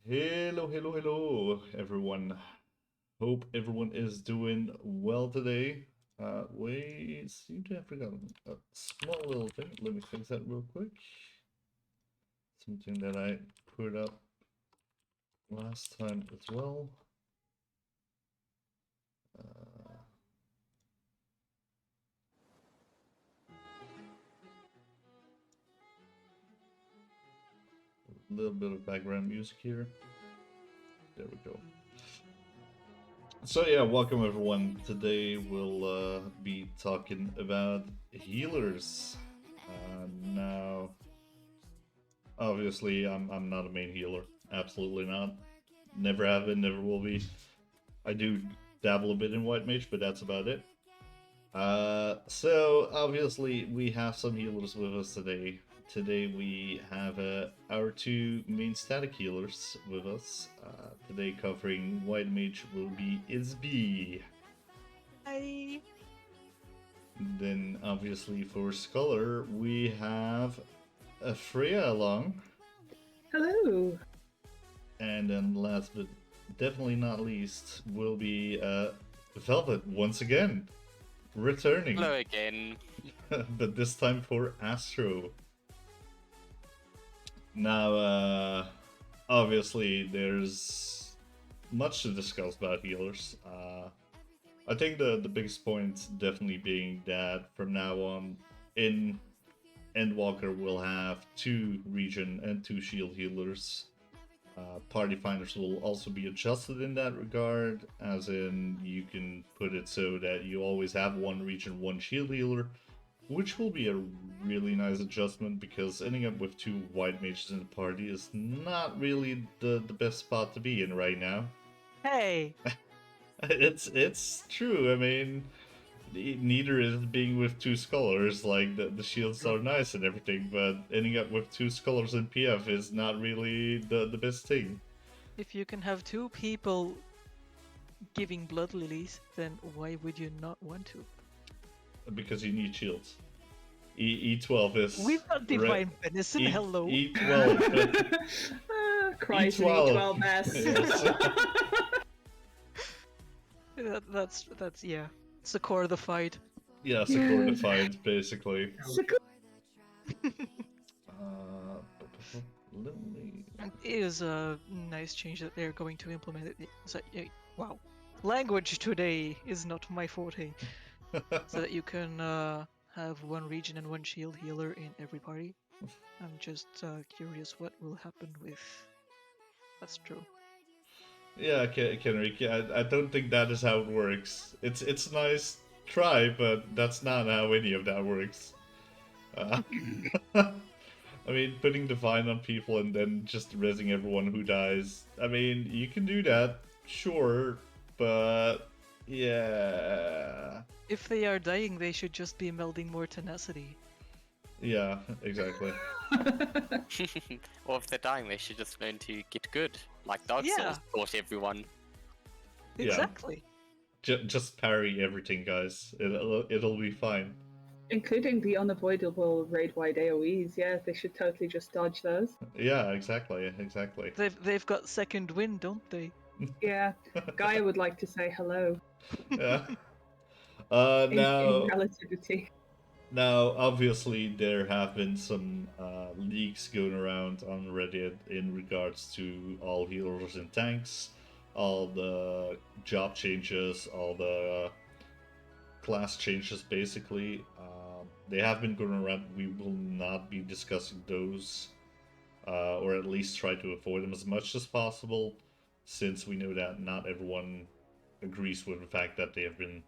Hello, everyone. Hope everyone is doing well today. We seem to have forgotten a small little thing. Let me fix that real quick. Something that I put up last time as well. A little bit of background music here. There we go. So yeah, welcome everyone. Today we'll be talking about healers. Now, obviously, I'm not a main healer. Absolutely not. Never have been. Never will be. I do dabble a bit in white mage, but that's about it. So obviously we have some healers with us today. Today we have our two main static healers with us. Today covering white mage will be Isby. Hi. Then obviously for Scholar we have Freya along. Hello. And then last but definitely not least will be Velvet once again. Returning. Hello again. But this time for Astro. Now, obviously, there's much to discuss about healers. I think the biggest point definitely being that from now on, in Endwalker, we'll have 2 region and 2 shield healers. Party finders will also be adjusted in that regard, as in you can put it so that you always have 1 region, 1 shield healer, which will be a really nice adjustment because ending up with 2 white mages in the party is not really the best spot to be in right now. Hey. It's true. I mean, neither is being with 2 scholars. Like the shields are nice and everything, but ending up with 2 scholars in PF is not really the best thing. If you can have 2 people giving blood lilies, then why would you not want to? Because you need shields. E12 is. We've got divine venison. Hello. E12. Cries E12. E12 mess. Yes. That's yeah. It's the core of the fight. Yeah, Secorified, basically. Let me... It is a nice change that they're going to implement it. So, wow. Language today is not my forte. So that you can have 1 region and 1 shield healer in every party. I'm just curious what will happen with Astro. Yeah, Kenrick, I don't think that is how it works. It's a nice try, but that's not how any of that works. I mean, putting Divine on people and then just rezzing everyone who dies. I mean, you can do that, sure, but yeah. If they are dying, they should just be melding more tenacity. Yeah, exactly. Or if they're dying, they should just learn to get good, like Dark Yeah. Souls taught everyone. Yeah. Exactly. Just parry everything, guys. It'll be fine. Including the unavoidable raid-wide AoEs, yeah, they should totally just dodge those. Yeah, exactly. They've got second wind, don't they? Yeah, Gaia would like to say hello. Yeah. In relativity. Now, obviously, there have been some leaks going around on Reddit in regards to all healers and tanks, all the job changes, all the class changes, basically. They have been going around. We will not be discussing those, or at least try to avoid them as much as possible, since we know that not everyone agrees with the fact that they have been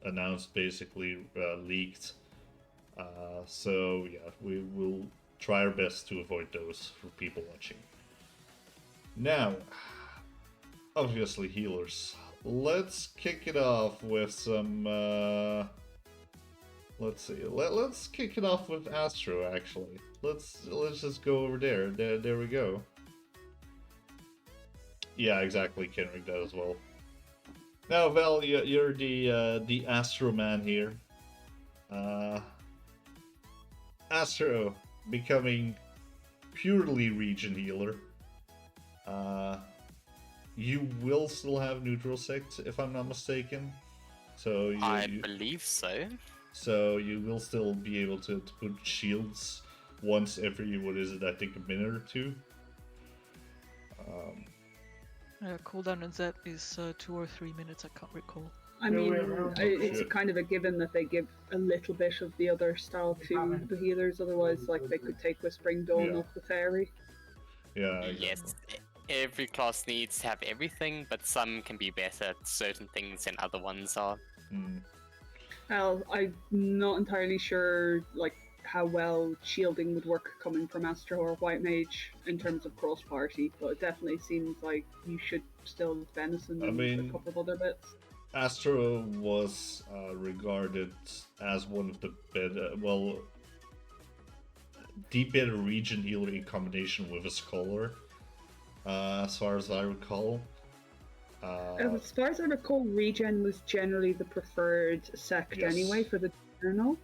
announced, basically leaked. So yeah, we will try our best to avoid those for people watching. Now, obviously healers. Let's kick it off with some. Let's see. Let's kick it off with Astro. Actually, let's just go over there. There we go. Yeah, exactly. Kenrick that as well. Now, Val, you're the Astro man here. Astro becoming purely region healer. You will still have neutral sect, if I'm not mistaken. So I believe so. so you will still be able to put shields once every, what is it, I think a minute or two. Cooldown on that is 2 or 3 minutes, I can't recall. I mean, it's shit. kind of a given that they give a little bit of the other style to the healers, otherwise, like, they could take Whispering Dawn Yeah. off the fairy. Yeah, exactly. Yes, every class needs to have everything, but some can be better at certain things than other ones are. Mm. Well, I'm not entirely sure, like, how well shielding would work coming from Astro or White Mage in terms of cross party, but it definitely seems like you should still venison I and mean, a couple of other bits. Astro was regarded as one of the better, well, the better region healer in combination with a scholar, as far as I recall. As far as I recall, regen was generally the preferred sect Yes. anyway for the journal.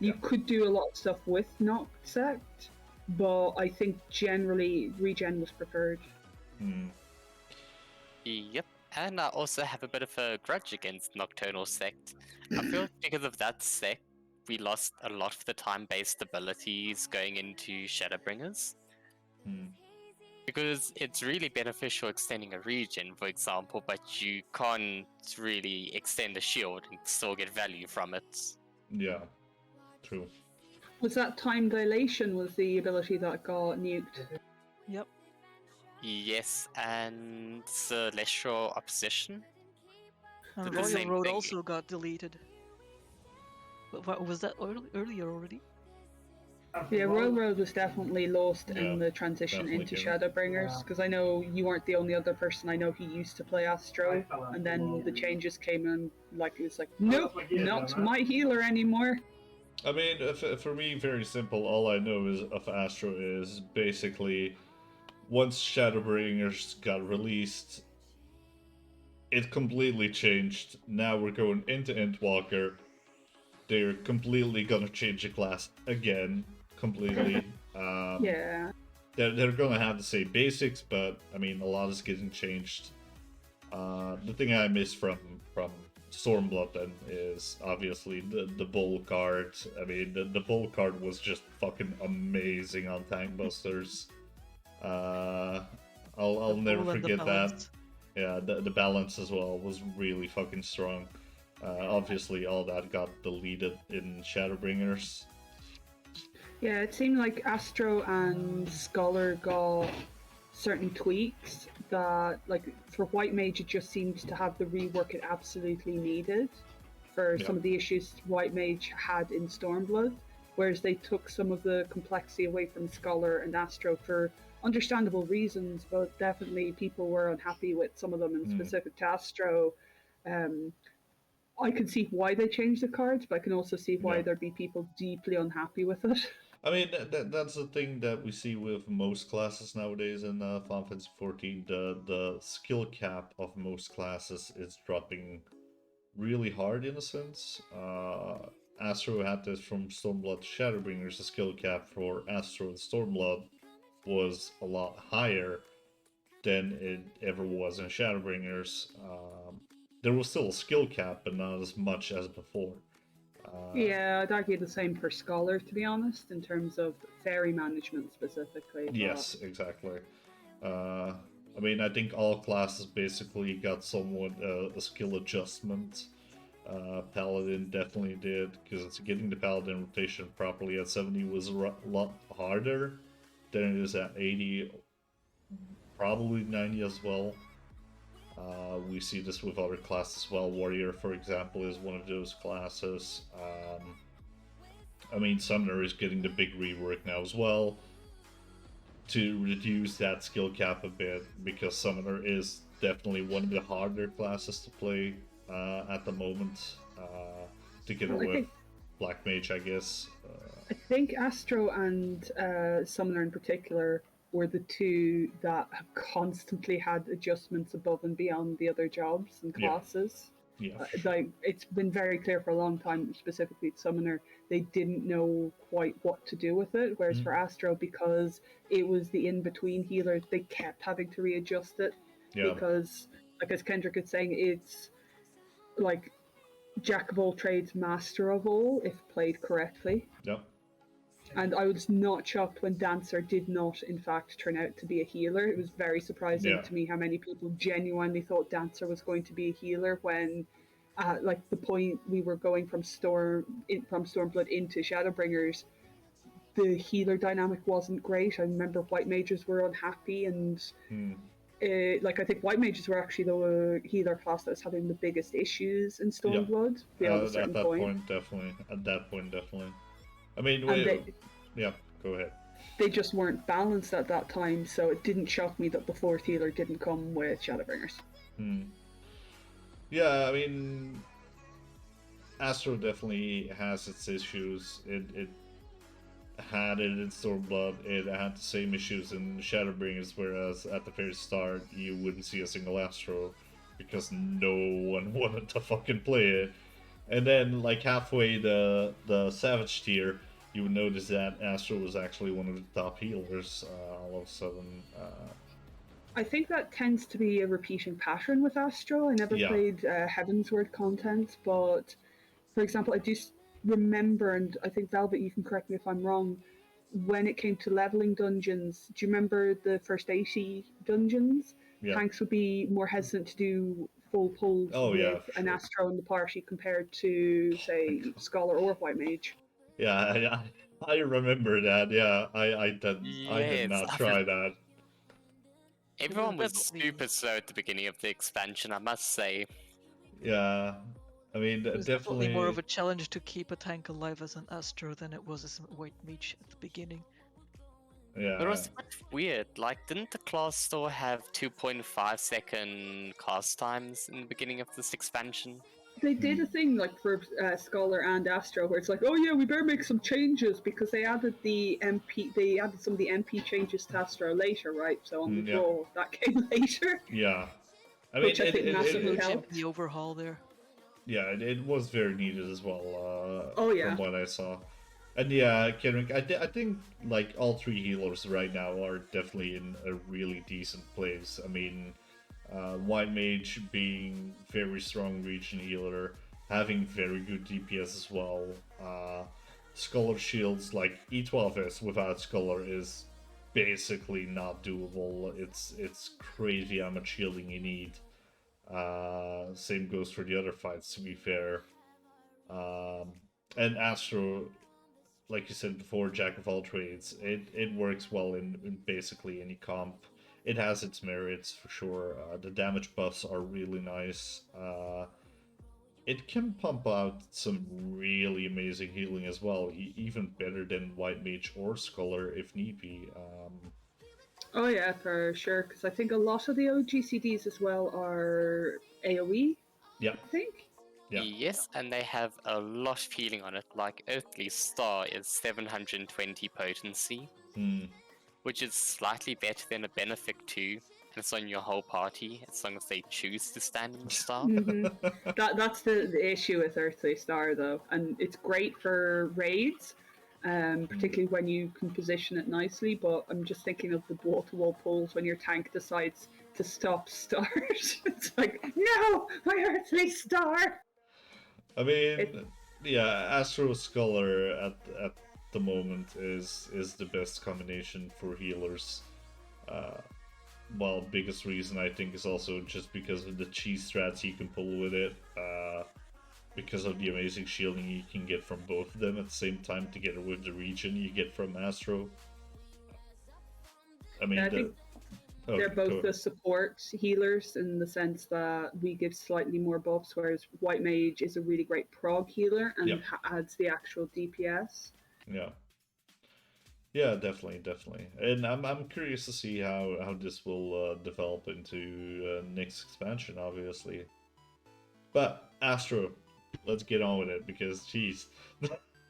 You Yeah. could do a lot of stuff with Noct sect, but I think generally regen was preferred. Yep, and I also have a bit of a grudge against Nocturnal Sect. I feel because of that sect, we lost a lot of the time-based abilities going into Shadowbringers. Because it's really beneficial extending a region, for example, but you can't really extend a shield and still get value from it. Yeah, true. Was that time dilation was the ability that got nuked? Yep. Yes, and Celestial Opposition. And Did the Royal same Road thing. also got deleted. But was that earlier already? Yeah, Royal Road was definitely lost Yeah, in the transition definitely into given. Shadowbringers, because I know you weren't the only other person I know who used to play Astro, and then the changes came in, like, it was like, nope, not my healer anymore. I mean, for me, very simple. All I know is of Astro is basically once Shadowbringers got released, it completely changed. Now we're going into Endwalker. They're completely gonna change the class again, completely. Yeah. They're gonna have the same basics, but I mean, a lot is getting changed. The thing I miss from Stormblood then is obviously the bull card. I mean, the bull card was just fucking amazing on Tank Busters. I'll The never bull and the forget that. balance. Yeah, the balance as well was really fucking strong. Obviously, all that got deleted in Shadowbringers. Yeah, it seemed like Astro and Scholar got certain tweaks that, like, for White Mage, it just seemed to have the rework it absolutely needed for Yeah. some of the issues White Mage had in Stormblood, whereas they took some of the complexity away from Scholar and Astro for understandable reasons, but definitely people were unhappy with some of them, and specific to Astro. I can see why they changed the cards, but I can also see why Yeah. there'd be people deeply unhappy with it. I mean, that's the thing that we see with most classes nowadays in Final Fantasy 14. The skill cap of most classes is dropping really hard in a sense. Astro had this from Stormblood to Shadowbringers. The skill cap for Astro and Stormblood was a lot higher than it ever was in Shadowbringers. There was still a skill cap, but not as much as before. Yeah, I'd argue the same for Scholar, to be honest, in terms of fairy management specifically. But Yes, exactly. I mean, I think all classes basically got somewhat a skill adjustment. Paladin definitely did, because it's getting the Paladin rotation properly at 70 was a lot harder than it is at 80, probably 90 as well. We see this with other classes as well. Warrior, for example, is one of those classes. I mean, Summoner is getting the big rework now as well to reduce that skill cap a bit, because Summoner is definitely one of the harder classes to play at the moment, together Well, I with think- Black Mage, I guess. I think Astro and Summoner in particular were the two that have constantly had adjustments above and beyond the other jobs and Yeah. classes. Yeah, for sure. Like it's been very clear for a long time, specifically Summoner, they didn't know quite what to do with it. Whereas for Astro, because it was the in between healer, they kept having to readjust it Yeah, because, like as Kendrick is saying, it's like jack of all trades, master of all, if played correctly. yep. And I was not shocked when Dancer did not, in fact, turn out to be a healer. It was very surprising Yeah. to me how many people genuinely thought Dancer was going to be a healer when, like the point we were going from Stormblood into Shadowbringers, the healer dynamic wasn't great. I remember White Mages were unhappy, and like I think White Mages were actually the healer class that was having the biggest issues in Yeah. Stormblood beyond a At certain that point. point, definitely. At that point, definitely. I mean, And yeah, go ahead. they just weren't balanced at that time, so it didn't shock me that the fourth healer didn't come with Shadowbringers. Yeah, I mean, Astro definitely has its issues. It had it in Stormblood. It had the same issues in Shadowbringers, whereas at the very start, you wouldn't see a single Astro because no one wanted to fucking play it. And then, like halfway the Savage tier, you would notice that Astro was actually one of the top healers all of a sudden. I think that tends to be a repeating pattern with Astro. I never Yeah. played Heavensward content, but for example, I do remember, and I think Velvet, you can correct me if I'm wrong, when it came to leveling dungeons, do you remember the first 80 dungeons? Yeah. Tanks would be more hesitant to do full pulls Oh, yeah, with for an sure. Astro in the party compared to, say, God. Scholar or White Mage. Yeah, I remember that. Yeah, I did Yes, not try that. everyone was definitely- super slow at the beginning of the expansion, I must say. Yeah, I mean It was definitely definitely more of a challenge to keep a tank alive as an Astro than it was as a White Mage at the beginning. Yeah, But it was a bit weird. Like, didn't the class store have 2.5-second cast times in the beginning of this expansion? They did a thing like for Scholar and Astro where it's like, oh yeah, we better make some changes because they added some of the MP changes to Astro later, right? So on the Yeah. draw, that came later, yeah. I mean, which I think massively Huge helped. MP overhaul there. yeah, it was very needed as well. Oh, yeah. From what I saw, and yeah, Kendrick, I think like all three healers right now are definitely in a really decent place. I mean, White Mage being very strong region healer, having very good DPS as well. Scholar shields like E12S without Scholar is basically not doable. It's crazy how much shielding you need. Same goes for the other fights, to be fair. And Astro, like you said before, jack of all trades. It works well in basically any comp. It has its merits for sure. The damage buffs are really nice. It can pump out some really amazing healing as well, even better than White Mage or Scholar if need be. Oh yeah, for sure. Because I think a lot of the OGCDs as well are AOE. Yeah, I think. yeah. Yes, and they have a lot of healing on it. Like, Earthly Star is 720 potency, which is slightly better than a Benefic 2. And it's on your whole party, as long as they choose to stand in Star. That's the issue with Earthly Star though, and it's great for raids, particularly when you can position it nicely. But I'm just thinking of the wall-to-wall pulls when your tank decides to stop stars. It's like, no, my Earthly Star. I mean, yeah, Astro Scholar at the moment is the best combination for healers. Well, biggest reason I think is also just because of the cheese strats you can pull with it. Because of the amazing shielding you can get from both of them at the same time, together with the region you get from Astro. I mean, I think they're both the support healers in the sense that we give slightly more buffs, whereas White Mage is a really great prog healer and adds the actual DPS. Yeah. Yeah, definitely. And I'm curious to see how this will develop into next expansion, obviously. But Astro, let's get on with it because, jeez,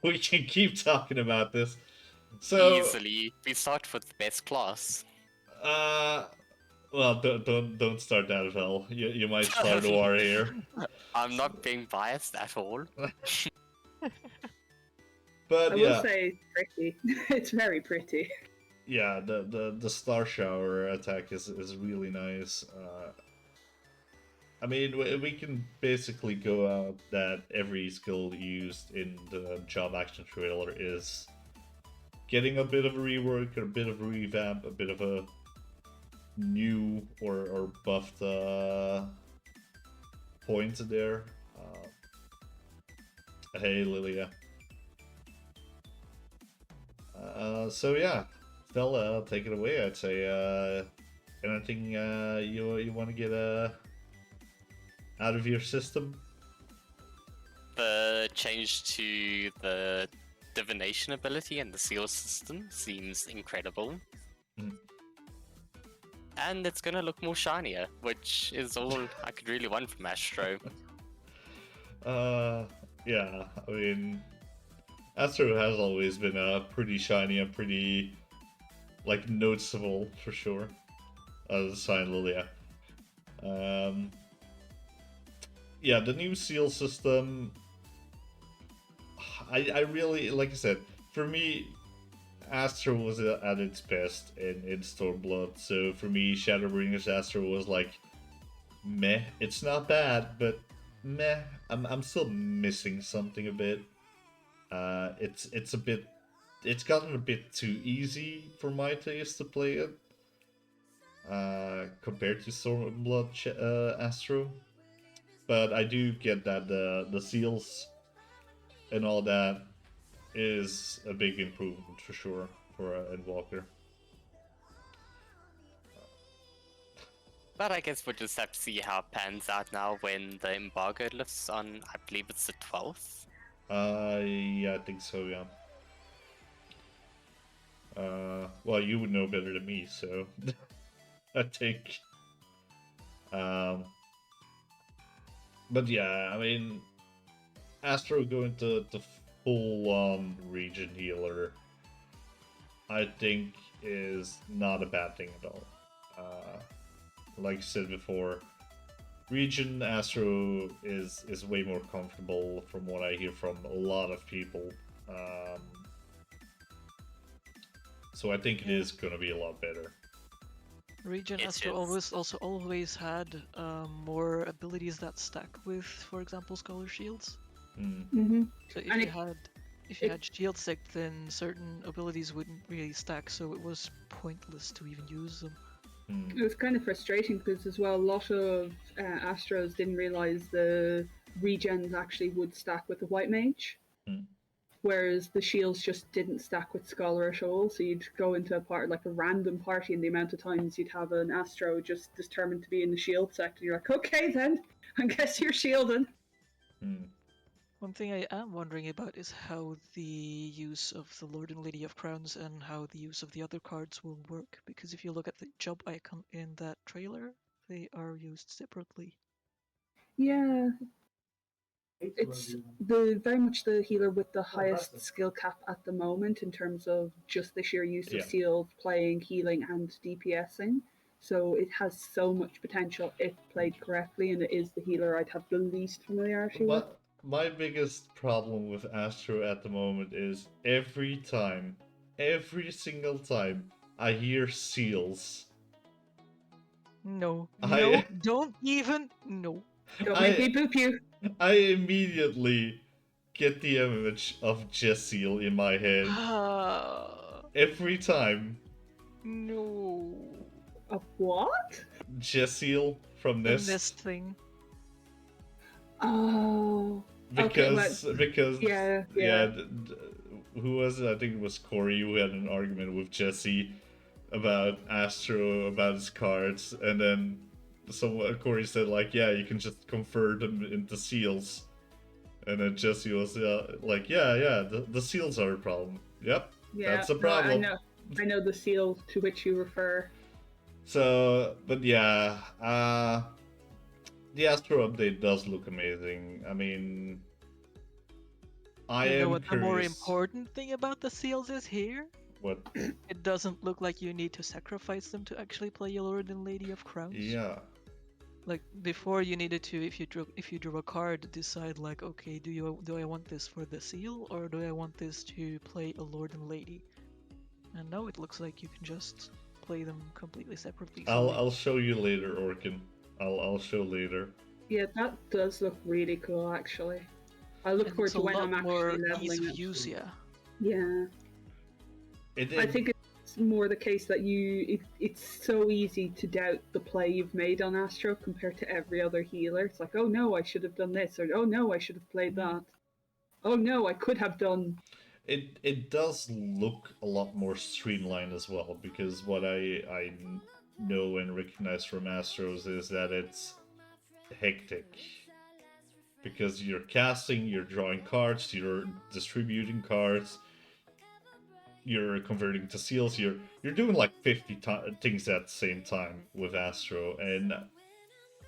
we can keep talking about this. So Easily, we start with the best class. Well, don't start that at all. You might start a war here. I'm not being biased at all. But I will say it's pretty. It's very pretty. yeah, the star shower attack is really nice. I mean, we can basically go out that every skill used in the job action trailer is getting a bit of a rework, a bit of a revamp, a bit of a new or buffed points there. Hey, Lilia. So yeah, Stella, take it away. I'd say anything you want to get out of your system. The change to the divination ability and the seal system seems incredible. Mm. And it's gonna look more shinier, which is all I could really want from Astro. Yeah, I mean, Astro has always been pretty shiny and pretty, like, noticeable for sure. As a sign, Lilia. Yeah, the new seal system. I really, like I said, for me, Astro was at its best in Stormblood. So for me, Shadowbringers Astro was like, meh. It's not bad, but meh. I'm still missing something a bit. It's a bit. It's gotten a bit too easy for my taste to play it. Compared to Stormblood Astro. But I do get that the seals and all that is a big improvement for sure for Endwalker. But I guess we'll just have to see how it pans out now when the embargo lifts on, I believe it's the 12th. Yeah, I think so, yeah. Well, you would know better than me, so I think. But yeah, I mean, Astro going to full-on region healer, I think, is not a bad thing at all. Like I said before, region Astro is way more comfortable from what I hear from a lot of people. So I think it is going to be a lot better. Region Astro always had more abilities that stack with, for example, Scholar Shields. Mm-hmm. So if you had Shield Sect, then certain abilities wouldn't really stack, so it was pointless to even use them. It was kind of frustrating because as well, a lot of Astros didn't realize the regens actually would stack with the White Mage. Whereas the shields just didn't stack with Scholar at all, so you'd go into a part like a random party, and the amount of times you'd have an Astro just determined to be in the shield sector. You're like, okay then, I guess you're shielding. One thing I am wondering about is how the use of the Lord and Lady of Crowns and how the use of the other cards will work, because if you look at the job icon in that trailer, they are used separately. Yeah. It's very much the healer with the highest skill cap at the moment in terms of just the sheer use of seals, playing, healing, and DPSing. So it has so much potential if played correctly, and it is the healer I'd have the least familiarity with. My biggest problem with Astro at the moment is every single time I hear seals. No, don't even, no. Don't make me boop you. I immediately get the image of Jessiel in my head. Every time. No. Of what? Jessiel from Nest. The Nest thing. Oh. Because yeah. Who was it? I think it was Corey who had an argument with Jesse about Astro, about his cards, and then Corey said like, yeah, you can just convert them into seals, and then Jesse was like, yeah, the seals are a problem. Yep, that's a problem. I know the seal to which you refer. So, but yeah, the Astro update does look amazing. I mean, you know what the more important thing about the seals is here? What? It doesn't look like you need to sacrifice them to actually play your Lord and Lady of Crowns. Yeah. Like before, you needed to, if you drew a card, decide like, okay, do I want this for the seal or do I want this to play a Lord and Lady? And now it looks like you can just play them completely separately. I'll show you later, Orkin. I'll show later. Yeah, that does look really cool, actually. I look forward to when I'm actually leveling it. Use, yeah. Yeah. I think it's more the case that it's so easy to doubt the play you've made on Astro compared to every other healer. It's like, oh no, I should have done this, or oh no, I should have played that. Oh no, I could have done. It does look a lot more streamlined as well, because what I know and recognize from Astros is that it's hectic. Because you're casting, you're drawing cards, you're distributing cards, you're converting to seals, you're doing like 50 things at the same time with Astro. And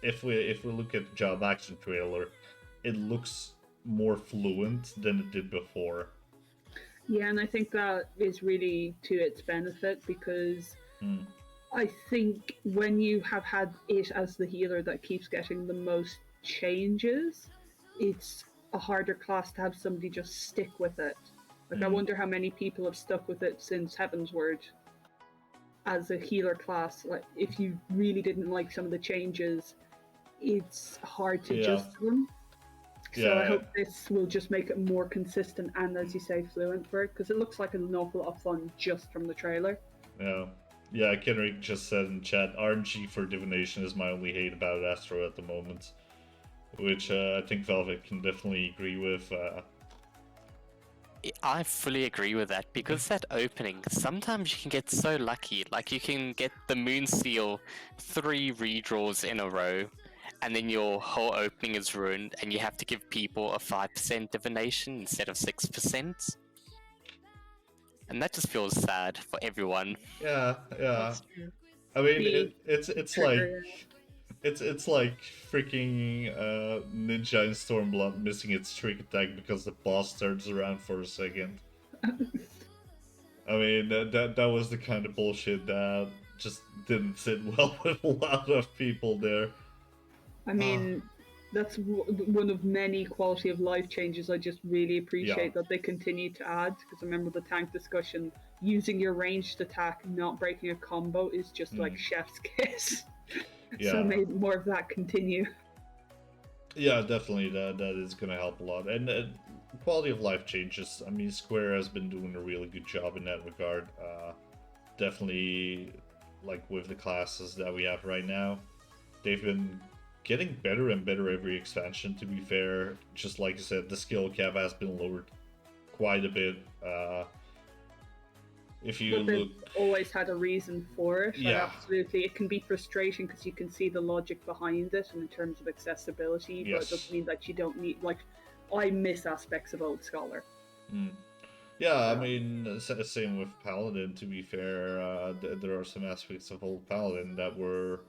if we look at the job action trailer, it looks more fluent than it did before. Yeah, and I think that is really to its benefit, because I think when you have had it as the healer that keeps getting the most changes, it's a harder class to have somebody just stick with it. Like, I wonder how many people have stuck with it since Heaven's Word as a healer class. Like, if you really didn't like some of the changes, it's hard to adjust to them. So I hope this will just make it more consistent and, as you say, fluent for it, because it looks like an awful lot of fun just from the trailer. Yeah, Kenrick just said in chat, RNG for divination is my only hate about Astro at the moment. Which I think Velvet can definitely agree with. I fully agree with that, because that opening, sometimes you can get so lucky. Like, you can get the Moon Seal 3 redraws in a row, and then your whole opening is ruined, and you have to give people a 5% divination instead of 6%. And that just feels sad for everyone. Yeah. I mean, it's like it's like freaking Ninja in Stormblood missing its trick attack because the boss turns around for a second. I mean, that was the kind of bullshit that just didn't sit well with a lot of people there. I mean, that's one of many quality of life changes I just really appreciate that they continue to add, because I remember the tank discussion, using your ranged attack, not breaking a combo is just like chef's kiss. So maybe more of that continue. Yeah, definitely that is going to help a lot. And quality of life changes. I mean, Square has been doing a really good job in that regard. Definitely, like with the classes that we have right now, they've been getting better and better every expansion, to be fair. Just like I said, the skill cap has been lowered quite a bit. If you look, always had a reason for it. Yeah, absolutely. It can be frustrating because you can see the logic behind it in terms of accessibility, but it doesn't mean that you don't need. Like, I miss aspects of Old Scholar. Yeah, I mean, same with Paladin. To be fair, there are some aspects of Old Paladin that were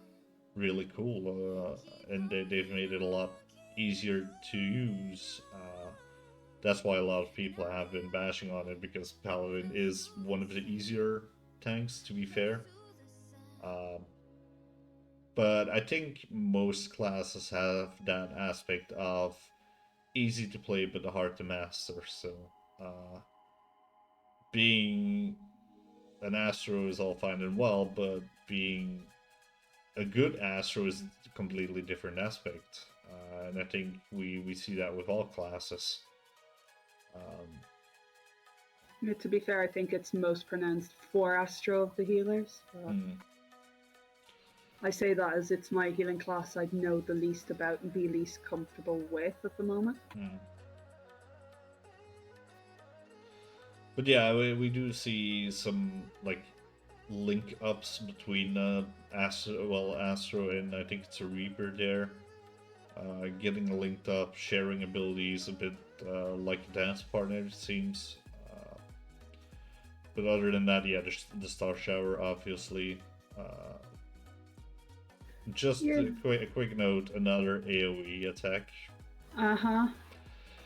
really cool, and they've made it a lot easier to use. That's why a lot of people have been bashing on it, because Paladin is one of the easier tanks, to be fair. But I think most classes have that aspect of easy to play but hard to master. So being an Astro is all fine and well, but being a good Astro is a completely different aspect. And I think we see that with all classes. To be fair, I think it's most pronounced for Astro of the healers. I say that as it's my healing class I know the least about and be least comfortable with at the moment. But yeah, we do see some like link ups between Astro and I think it's a Reaper there. Getting linked up, sharing abilities a bit like a dance partner, it seems. But other than that, yeah, the Star Shower, obviously. Just a quick note, another AoE attack.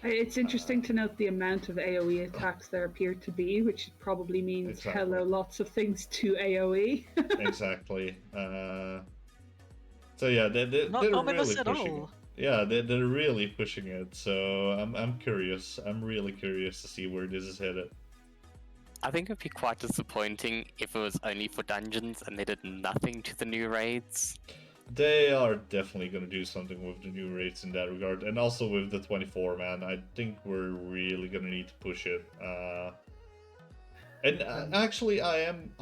It's interesting to note the amount of AoE attacks there appear to be, which probably means hello lots of things to AoE. Exactly. So yeah, they're really pushing it. Yeah, they're really pushing it. So I'm curious. I'm really curious to see where this is headed. I think it'd be quite disappointing if it was only for dungeons and they did nothing to the new raids. They are definitely going to do something with the new raids in that regard, and also with the 24 man. I think we're really going to need to push it. And actually, I am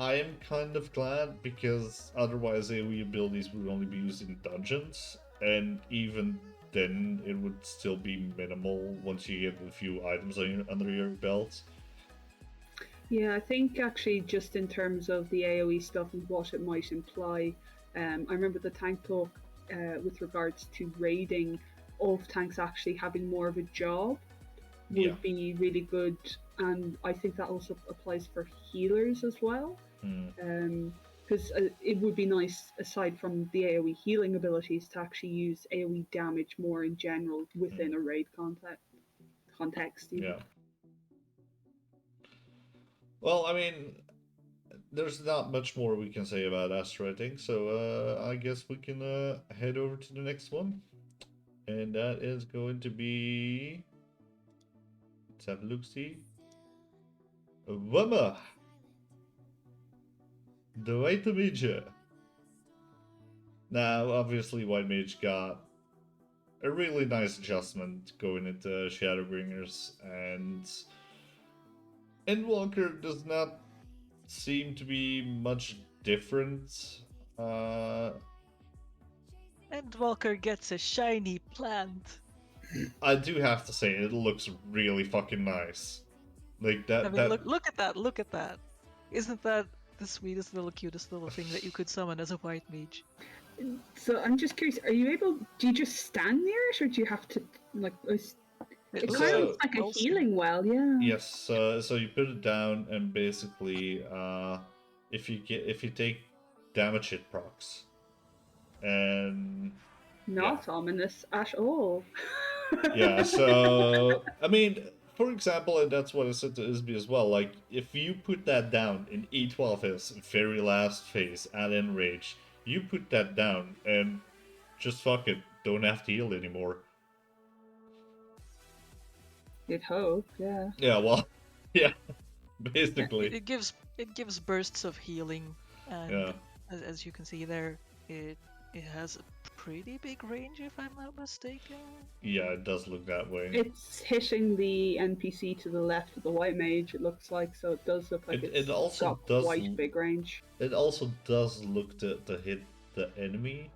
kind of glad, because otherwise AoE abilities would only be used in dungeons, and even then it would still be minimal once you get a few items under your belt. Yeah, I think actually just in terms of the AoE stuff and what it might imply, I remember the tank talk with regards to raiding of tanks actually having more of a job would be really good, and I think that also applies for healers as well. Because it would be nice, aside from the AoE healing abilities, to actually use AoE damage more in general within a raid context. Even. Yeah. Well, I mean, there's not much more we can say about Astro, I think. So I guess we can head over to the next one, and that is going to be. Let's have a look. See. Wummer. The White Mage. Now, obviously, White Mage got a really nice adjustment going into Shadowbringers, and Endwalker does not seem to be much different. Endwalker gets a shiny plant. I do have to say, it looks really fucking nice. Like that. I mean, look at that! Look at that! Isn't that the sweetest little, cutest little thing that you could summon as a white mage? So I'm just curious, are you able, do you just stand near it, or do you have to, like, it kind of looks like a healing well, yeah. Yes, so you put it down, and basically, if you take damage, it procs. And not ominous at all. Yeah, so I mean, for example, and that's what I said to Isby as well, like, if you put that down in E12's very last phase at Enrage, you put that down and just fuck it, don't have to heal anymore. You'd hope, yeah. Yeah, well, yeah, basically. It gives bursts of healing, and as you can see there, it has a pretty big range, if I'm not mistaken. Yeah, it does look that way. It's hitting the NPC to the left of the white mage, it looks like, so it does look like it also got quite big range. It also does look to hit the enemy.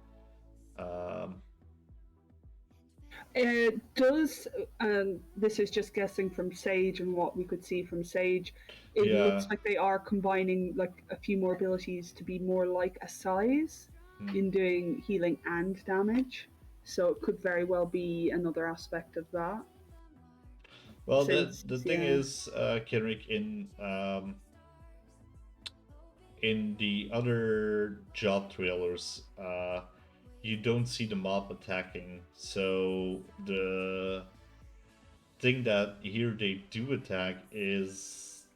It does, and this is just guessing from Sage and what we could see from Sage. It looks like they are combining like a few more abilities to be more like a size in doing healing and damage. So it could very well be another aspect of that. Well, the thing is, Kenrick, in the other job trailers, you don't see the mob attacking, so the thing that here they do attack is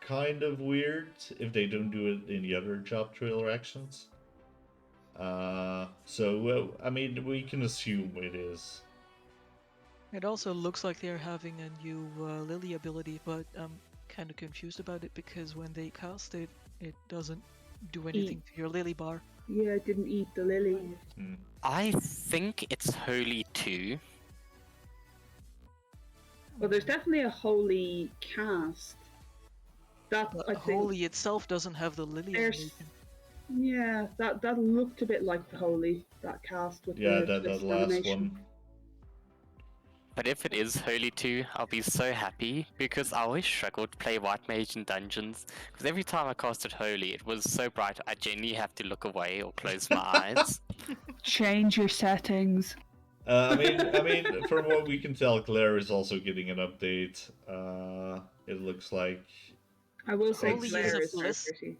kind of weird if they don't do it in the other job trailer actions. So, well, I mean, we can assume it is. It also looks like they're having a new Lily ability, but I'm kind of confused about it because when they cast it, it doesn't do anything to your Lily bar. Yeah, it didn't eat the Lily. I think it's Holy 2. Well, there's definitely a Holy cast. That I think Holy itself doesn't have the Lily animation. Yeah, that looked a bit like the Holy, that cast with that last one. But if it is Holy 2, I'll be so happy, because I always struggled to play White Mage in dungeons, because every time I casted Holy, it was so bright I genuinely have to look away or close my eyes. Change your settings. I mean, from what we can tell, Claire is also getting an update. It looks like. I will say Claire is pretty.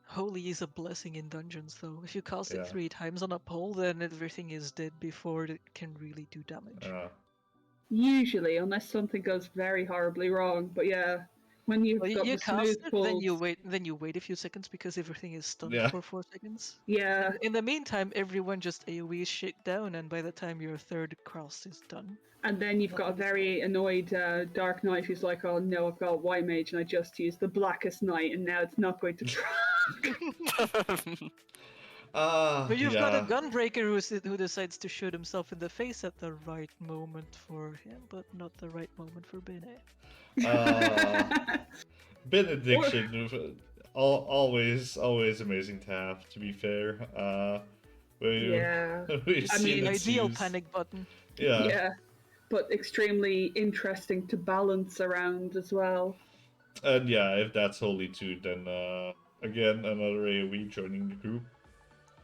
Holy is a blessing in dungeons, though. If you cast it 3 times on a pole, then everything is dead before it can really do damage. Usually, unless something goes very horribly wrong. But yeah, when you've Well, got you the smooth cast it, pulls, then you wait a few seconds because everything is stunned Yeah. for 4 seconds. yeah, In the meantime, everyone just AoE shit down, and by the time your third cross is done. and then you've got a very annoyed Dark Knight who's like, "Oh no, I've got White Mage and I just used the Blackest Knight, and now it's not going to crack." But you've got a Yeah. gunbreaker who decides to shoot himself in the face at the right moment for him, but not the right moment for Bene. Benediction, always amazing to have. To be fair, Yeah, we've I seen mean, it Ideal used. panic button. Yeah. yeah, but extremely interesting to balance around as well. And yeah, if that's Holy too, then again another AoE joining the group.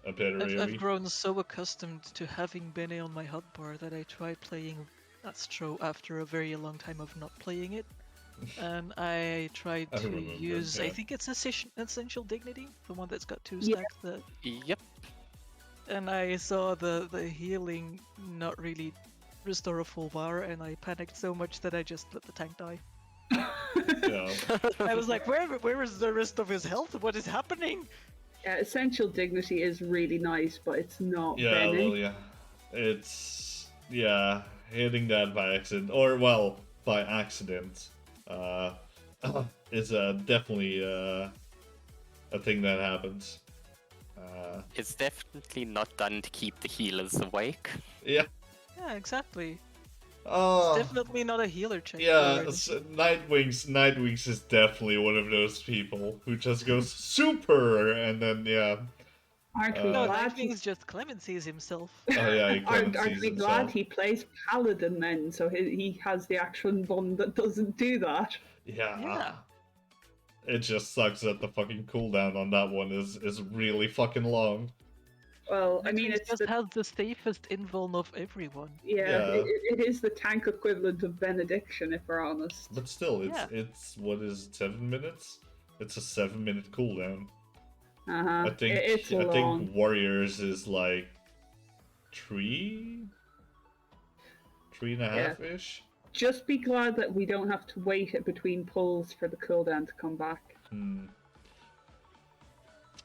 A better I've AoE. grown so accustomed to having Bene on my hotbar that I tried playing Astro after a very long time of not playing it. And I tried I to remember, use, yeah. I think it's Essential Dignity, the one that's got 2 Yeah. stacks. Yep. And I saw the healing not really restore a full bar, and I panicked so much that I just let the tank die. Yeah. I was like, where is the rest of his health? What is happening? Yeah, Essential Dignity is really nice, but it's not Yeah, Benny. well, yeah. It's, yeah, hitting that by accident, or, well, by accident, is definitely a thing that happens. It's definitely not done to keep the healers awake. Yeah. Yeah, exactly. Oh, It's definitely not a healer check. yeah, Nightwings is definitely one of those people who just goes super, and then, yeah. Aren't we No, glad Nightwing is just Clemency's himself. Oh, yeah, he aren't sees we glad himself. he plays Paladin then? So he has the action one that doesn't do that. Yeah. It just sucks that the fucking cooldown on that one is really fucking long. Well, I mean, Nightwing it's just has the safest invuln of everyone. yeah, Yeah. it is the tank equivalent of Benediction, if we're honest. But still, Yeah. it's what is it, 7 minutes? It's a 7-minute cooldown. Uh-huh. I It's long. think Warriors is like 3 and a half ish. Just be glad that we don't have to wait it between pulls for the cooldown to come back.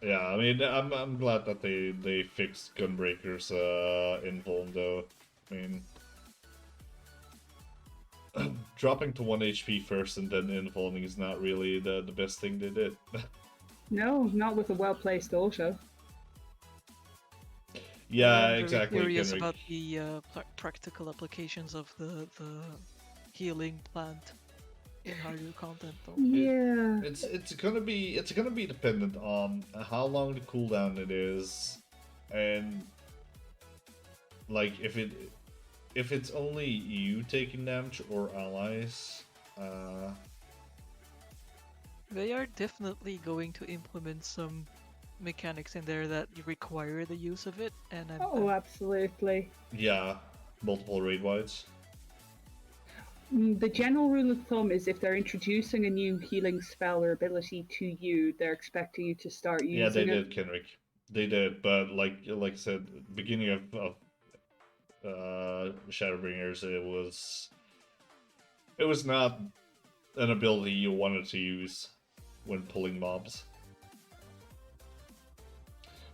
Yeah, I mean, I'm glad that they fixed Gunbreaker's invuln though. I mean, dropping to 1 HP first and then invulning is not really the best thing they did. No, not with a well-placed auto. Yeah, I'm exactly. very curious Kenrick. about the practical applications of the healing plant in higher content, though. Yeah. It's gonna be dependent on how long the cooldown it is, and like if it's only you taking damage or allies. They are definitely going to implement some mechanics in there that require the use of it, and Oh, absolutely. Yeah, multiple raid wides. The general rule of thumb is if they're introducing a new healing spell or ability to you, they're expecting you to start using it. Yeah, they did, Kenrick. They did, but like I said, beginning of Shadowbringers, it was not an ability you wanted to use when pulling mobs.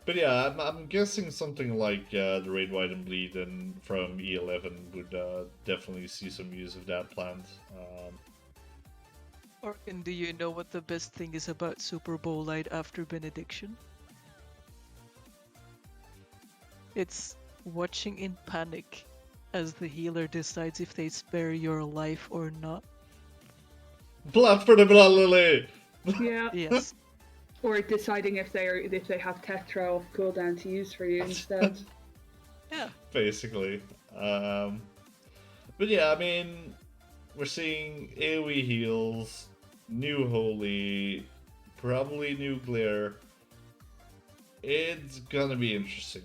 But yeah, I'm guessing something like the Raid Wide and Bleed and from E11 would definitely see some use of that plant. And do you know what the best thing is about Super Bowl Light after Benediction? It's watching in panic as the healer decides if they spare your life or not. Blood for the Blood Lily! Yeah. Yes. Or deciding if they have Tetra off cooldown to use for you instead. Yeah. Basically. But yeah, I mean, we're seeing AoE heals, new Holy, probably new Glare. It's gonna be interesting.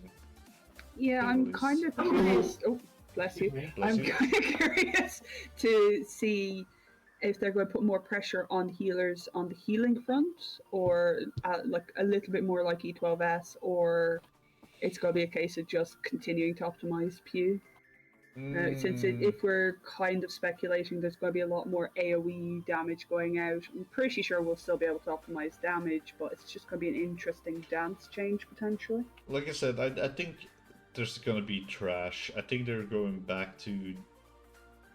Yeah, I'm kind of curious. Oh, bless you. I'm kind of curious to see if they're going to put more pressure on healers on the healing front, or like a little bit more like E12S, or it's going to be a case of just continuing to optimize Pew. Since if we're kind of speculating there's going to be a lot more AoE damage going out, I'm pretty sure we'll still be able to optimize damage, but it's just going to be an interesting dance change potentially. Like I said, I think there's going to be trash. I think they're going back to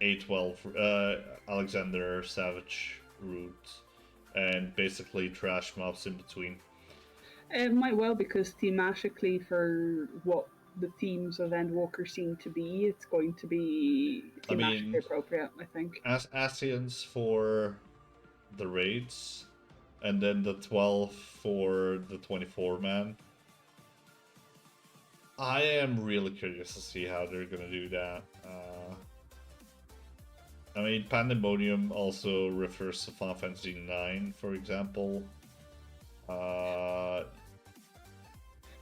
A12, Alexander Savage route, and basically trash mobs in between. It might well, because thematically, for what the themes of Endwalker seem to be, it's going to be thematically appropriate, I think. As Asians for the raids, and then the 12 for the 24 man. I am really curious to see how they're gonna do that. I mean, Pandemonium also refers to Final Fantasy IX, for example.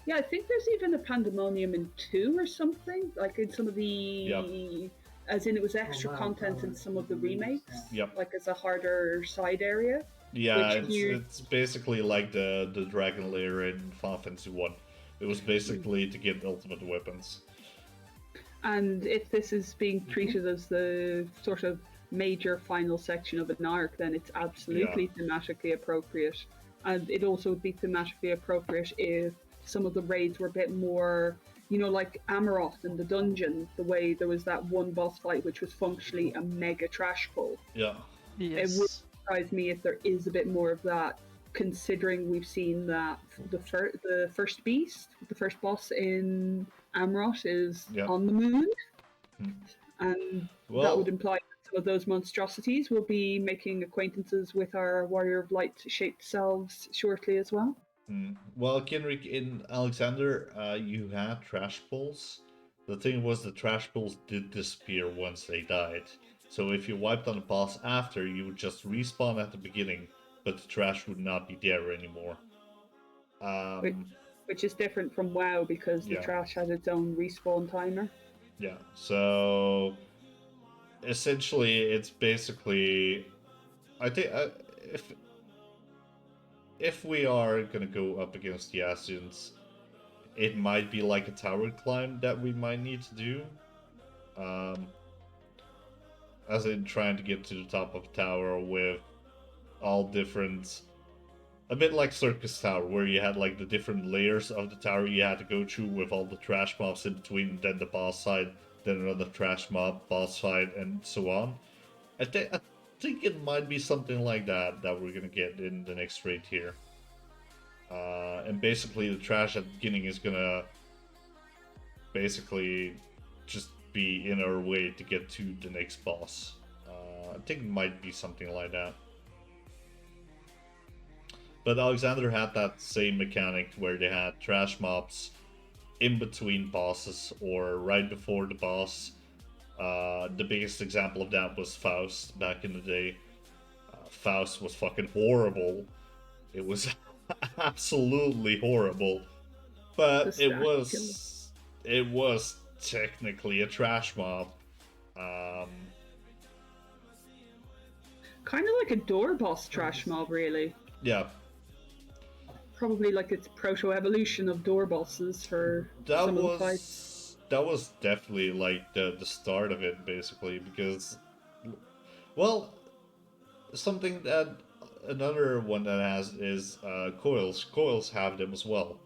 Yeah, I think there's even a Pandemonium in 2 or something, like in some of the... Yep. As in, it was extra content in some of the remakes. Yep. Like as a harder side area. Yeah, it's basically like the Dragon Lair in Final Fantasy 1. It was basically to get ultimate weapons. And if this is being treated as the sort of major final section of an arc, then it's absolutely thematically appropriate. And it also would be thematically appropriate if some of the raids were a bit more, you know, like Amaroth in the dungeon, the way there was that one boss fight which was functionally a mega trash pull. Yeah. Yes. It would surprise me if there is a bit more of that, considering we've seen that the first beast, the first boss in Amaroth is on the moon. And that would imply that some of those monstrosities will be making acquaintances with our Warrior of Light shaped selves shortly as well. Well, Kenrick, in Alexander, you had trash pulls. The thing was, the trash pulls did disappear once they died. So if you wiped on the boss after, you would just respawn at the beginning, but the trash would not be there anymore. Which is different from WoW, because the trash has its own respawn timer. Yeah, so essentially it's basically, I think, if we are gonna go up against the Asians, it might be like a tower climb that we might need to do. As in trying to get to the top of a tower with all different... A bit like Circus Tower, where you had like the different layers of the tower you had to go through with all the trash mobs in between, then the boss fight, then another trash mob, boss fight, and so on. I think it might be something like that we're gonna get in the next raid here. And basically the trash at the beginning is gonna basically just be in our way to get to the next boss. I think it might be something like that. But Alexander had that same mechanic where they had trash mobs in between bosses or right before the boss. The biggest example of that was Faust back in the day. Faust was fucking horrible. It was absolutely horrible. But it was technically a trash mob. Kind of like a door boss trash mob, really. Yeah. Probably like its proto-evolution of door bosses for some of the fights. That was definitely like the start of it, basically, because, well, something that another one that has is coils. Coils have them as well.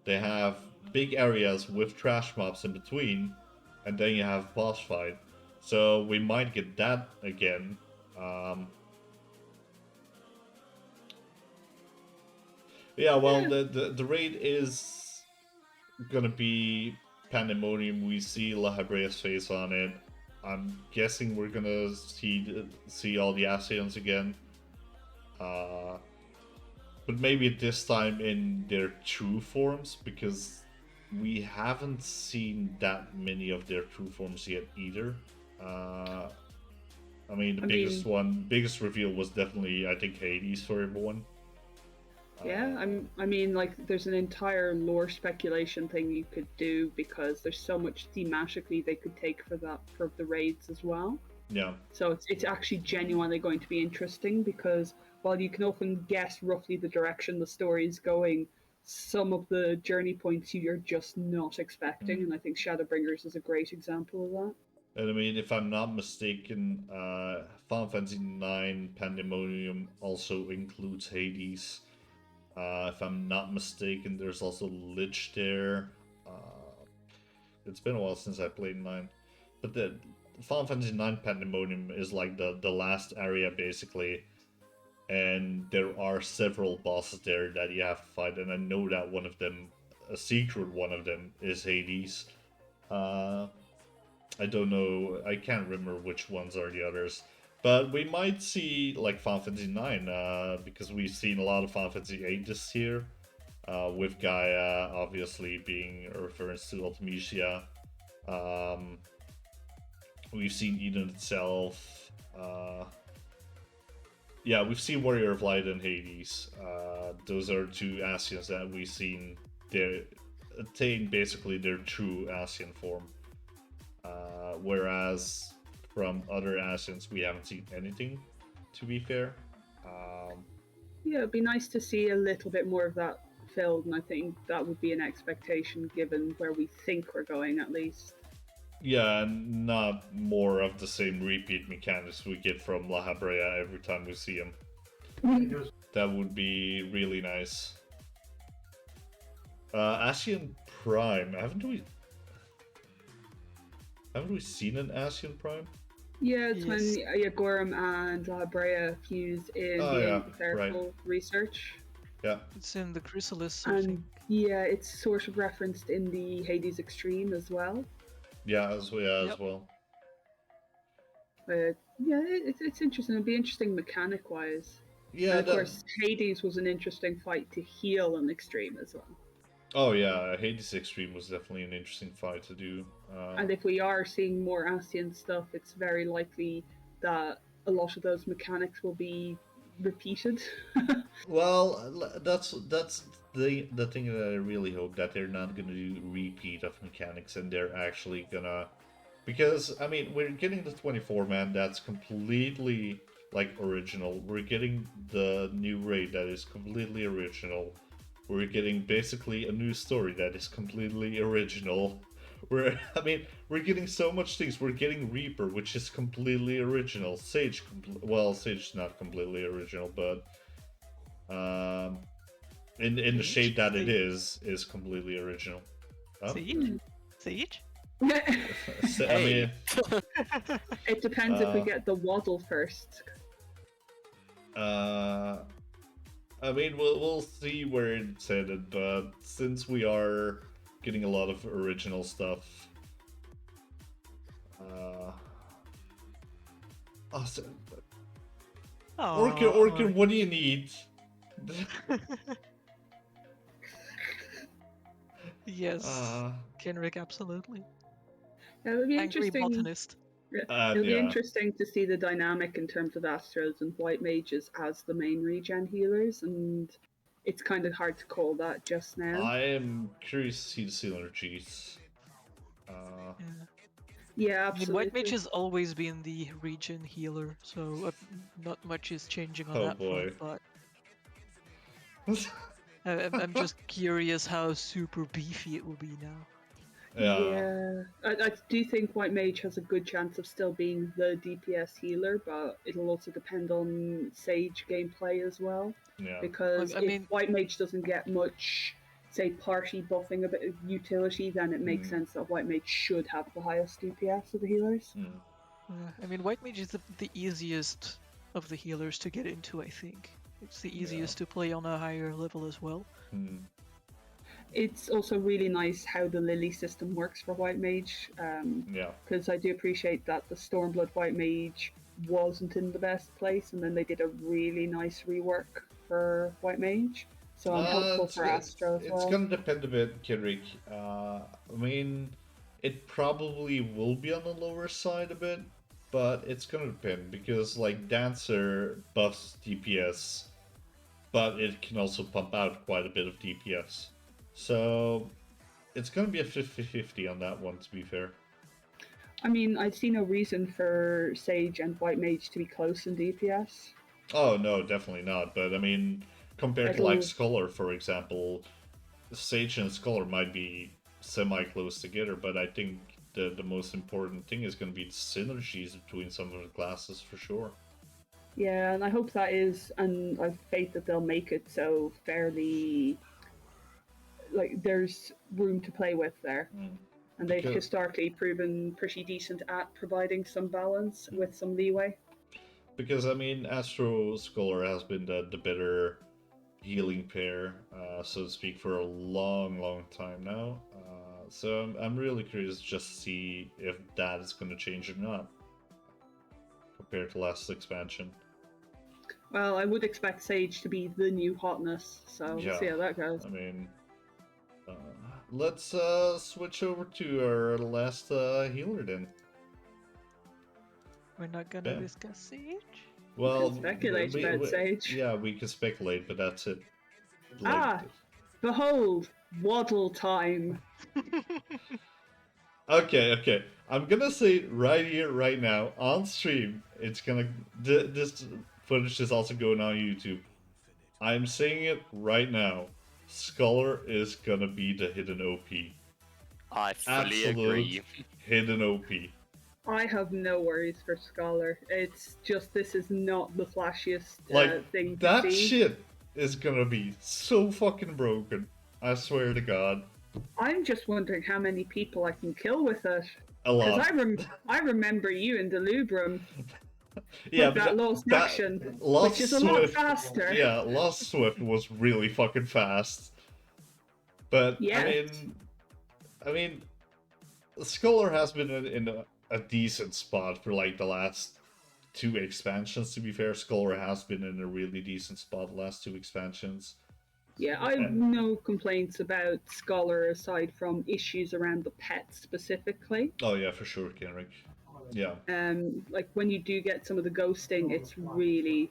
They have big areas with trash mobs in between, and then you have boss fight. So we might get that again. Yeah, well, the raid is gonna be Pandemonium. We see La Hebrea's face on it. I'm guessing we're gonna see all the Asians again. But maybe this time in their true forms, because we haven't seen that many of their true forms yet either. I mean, the biggest reveal was definitely, I think, Hades for everyone. Yeah, I mean, like, there's an entire lore speculation thing you could do, because there's so much thematically they could take for the raids as well. Yeah. So it's actually genuinely going to be interesting, because while you can often guess roughly the direction the story is going, some of the journey points you're just not expecting, and I think Shadowbringers is a great example of that. And I mean, if I'm not mistaken, Final Fantasy IX Pandemonium also includes Hades. If I'm not mistaken, there's also Lich there. It's been a while since I played 9. But the Final Fantasy IX Pandemonium is like the last area, basically. And there are several bosses there that you have to fight. And I know that one of them, a secret one of them, is Hades. I don't know, I can't remember which ones are the others. But we might see like Final Fantasy 9, because we've seen a lot of Final Fantasy 8 this year, with Gaia obviously being a reference to Ultimecia. We've seen Eden itself. Yeah, we've seen Warrior of Light and Hades. Those are two Ascians that we've seen attain basically their true Ascian form. Whereas from other Ascians, we haven't seen anything, to be fair. Yeah, it'd be nice to see a little bit more of that filled, and I think that would be an expectation given where we think we're going, at least. Yeah, and not more of the same repeat mechanics we get from La Habrea every time we see him. That would be really nice. Ascian Prime, haven't we seen an Ascian Prime? Yeah, it's when Yagorum and La Habrea fuse in the therapal research. Yeah. It's in the Chrysalis, and I think. Yeah, it's sort of referenced in the Hades Extreme as well. Yeah, as well. But yeah, it's interesting. It'd be interesting mechanic-wise. Yeah, and of course, Hades was an interesting fight to heal an Extreme as well. Oh yeah, Hades Extreme was definitely an interesting fight to do. And if we are seeing more Ascian stuff, it's very likely that a lot of those mechanics will be repeated. Well, that's the thing that I really hope, that they're not gonna do repeat of mechanics, and they're actually gonna, because I mean, we're getting the 24-man that's completely like original. We're getting the new raid that is completely original. We're getting basically a new story that is completely original. We're getting so much things. We're getting Reaper, which is completely original. Sage, Sage's not completely original, but in the shape that it is completely original. Oh? Sage? I mean, it depends if we get the waddle first. I mean, we'll see where it's headed, but since we are getting a lot of original stuff, Orchid, what do you need? Yes, Kenrick, absolutely. It would be Angry interesting. botanist. It'll be interesting to see the dynamic in terms of Astros and White Mages as the main regen healers, and it's kind of hard to call that just now. I am curious to see the synergies. Yeah, absolutely. I mean, White Mage has always been the regen healer, so not much is changing on that front, but I'm just curious how super beefy it will be now. Yeah, I do think White Mage has a good chance of still being the DPS healer, but it'll also depend on Sage gameplay as well. Yeah. Because if White Mage doesn't get much, say, party buffing, a bit of utility, then it makes sense that White Mage should have the highest DPS of the healers. I mean, White Mage is the easiest of the healers to get into, I think. It's the easiest to play on a higher level as well. It's also really nice how the Lily system works for White Mage. Because I do appreciate that the Stormblood White Mage wasn't in the best place, and then they did a really nice rework for White Mage. So I'm hopeful for Astro as well. It's going to depend a bit, Kenrick. I mean, it probably will be on the lower side a bit, but it's going to depend, because like Dancer buffs DPS, but it can also pump out quite a bit of DPS. So it's going to be a 50-50 on that one, to be fair. I mean, I see no reason for Sage and White Mage to be close in DPS. Oh, no, definitely not. But I mean, compared to like Scholar, for example, Sage and Scholar might be semi-close together, but I think the most important thing is going to be the synergies between some of the classes for sure. Yeah, and I hope that is, and I've faith that they'll make it so fairly, like, there's room to play with there. And they've historically proven pretty decent at providing some balance with some leeway. Because, I mean, Astro Scholar has been the better healing pair, so to speak, for a long time now. So I'm really curious just to see if that is going to change or not compared to last expansion. Well, I would expect Sage to be the new hotness, so we'll see how that goes. I mean, let's switch over to our last healer then. We're not gonna discuss Sage? Well, we can speculate about Sage. Yeah, we can speculate, but that's it. Behold, waddle time. Okay. I'm gonna say right here, right now, on stream, it's gonna... This footage is also going on YouTube. I'm saying it right now. Scholar is gonna be the hidden OP. I fully agree. Hidden OP. I have no worries for Scholar. It's just, this is not the flashiest thing to that see. shit is gonna be so fucking broken. I swear to God. I'm just wondering how many people I can kill with it. A lot. Because I remember you in Delubrum. Yeah, that Lost Action, which is a lot faster. Yeah, Lost Swift was really fucking fast. But, yeah. I mean, Scholar has been in a decent spot for like the last 2 expansions, to be fair. Scholar has been in a really decent spot the last 2 expansions. Yeah, I have no complaints about Scholar aside from issues around the pet specifically. Oh yeah, for sure, Kenrick. Yeah. Like when you do get some of the ghosting, it's really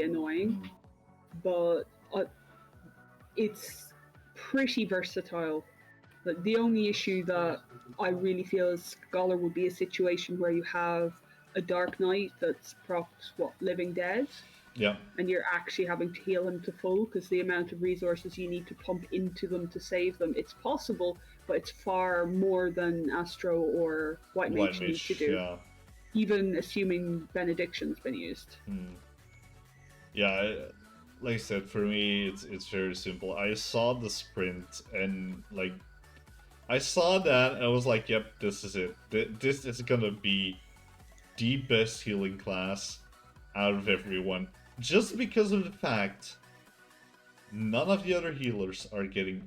annoying. But it's pretty versatile. But the only issue that I really feel is Scholar would be a situation where you have a Dark Knight that's propped, Living Dead? Yeah. And you're actually having to heal him to full because the amount of resources you need to pump into them to save them, it's possible, but it's far more than Astro or White Mage need to do. Yeah. Even assuming Benediction's been used. Yeah, like I said, for me, it's very simple. I saw the sprint and like, I saw that and I was like, yep, this is it. This is gonna be the best healing class out of everyone. Just because of the fact none of the other healers are getting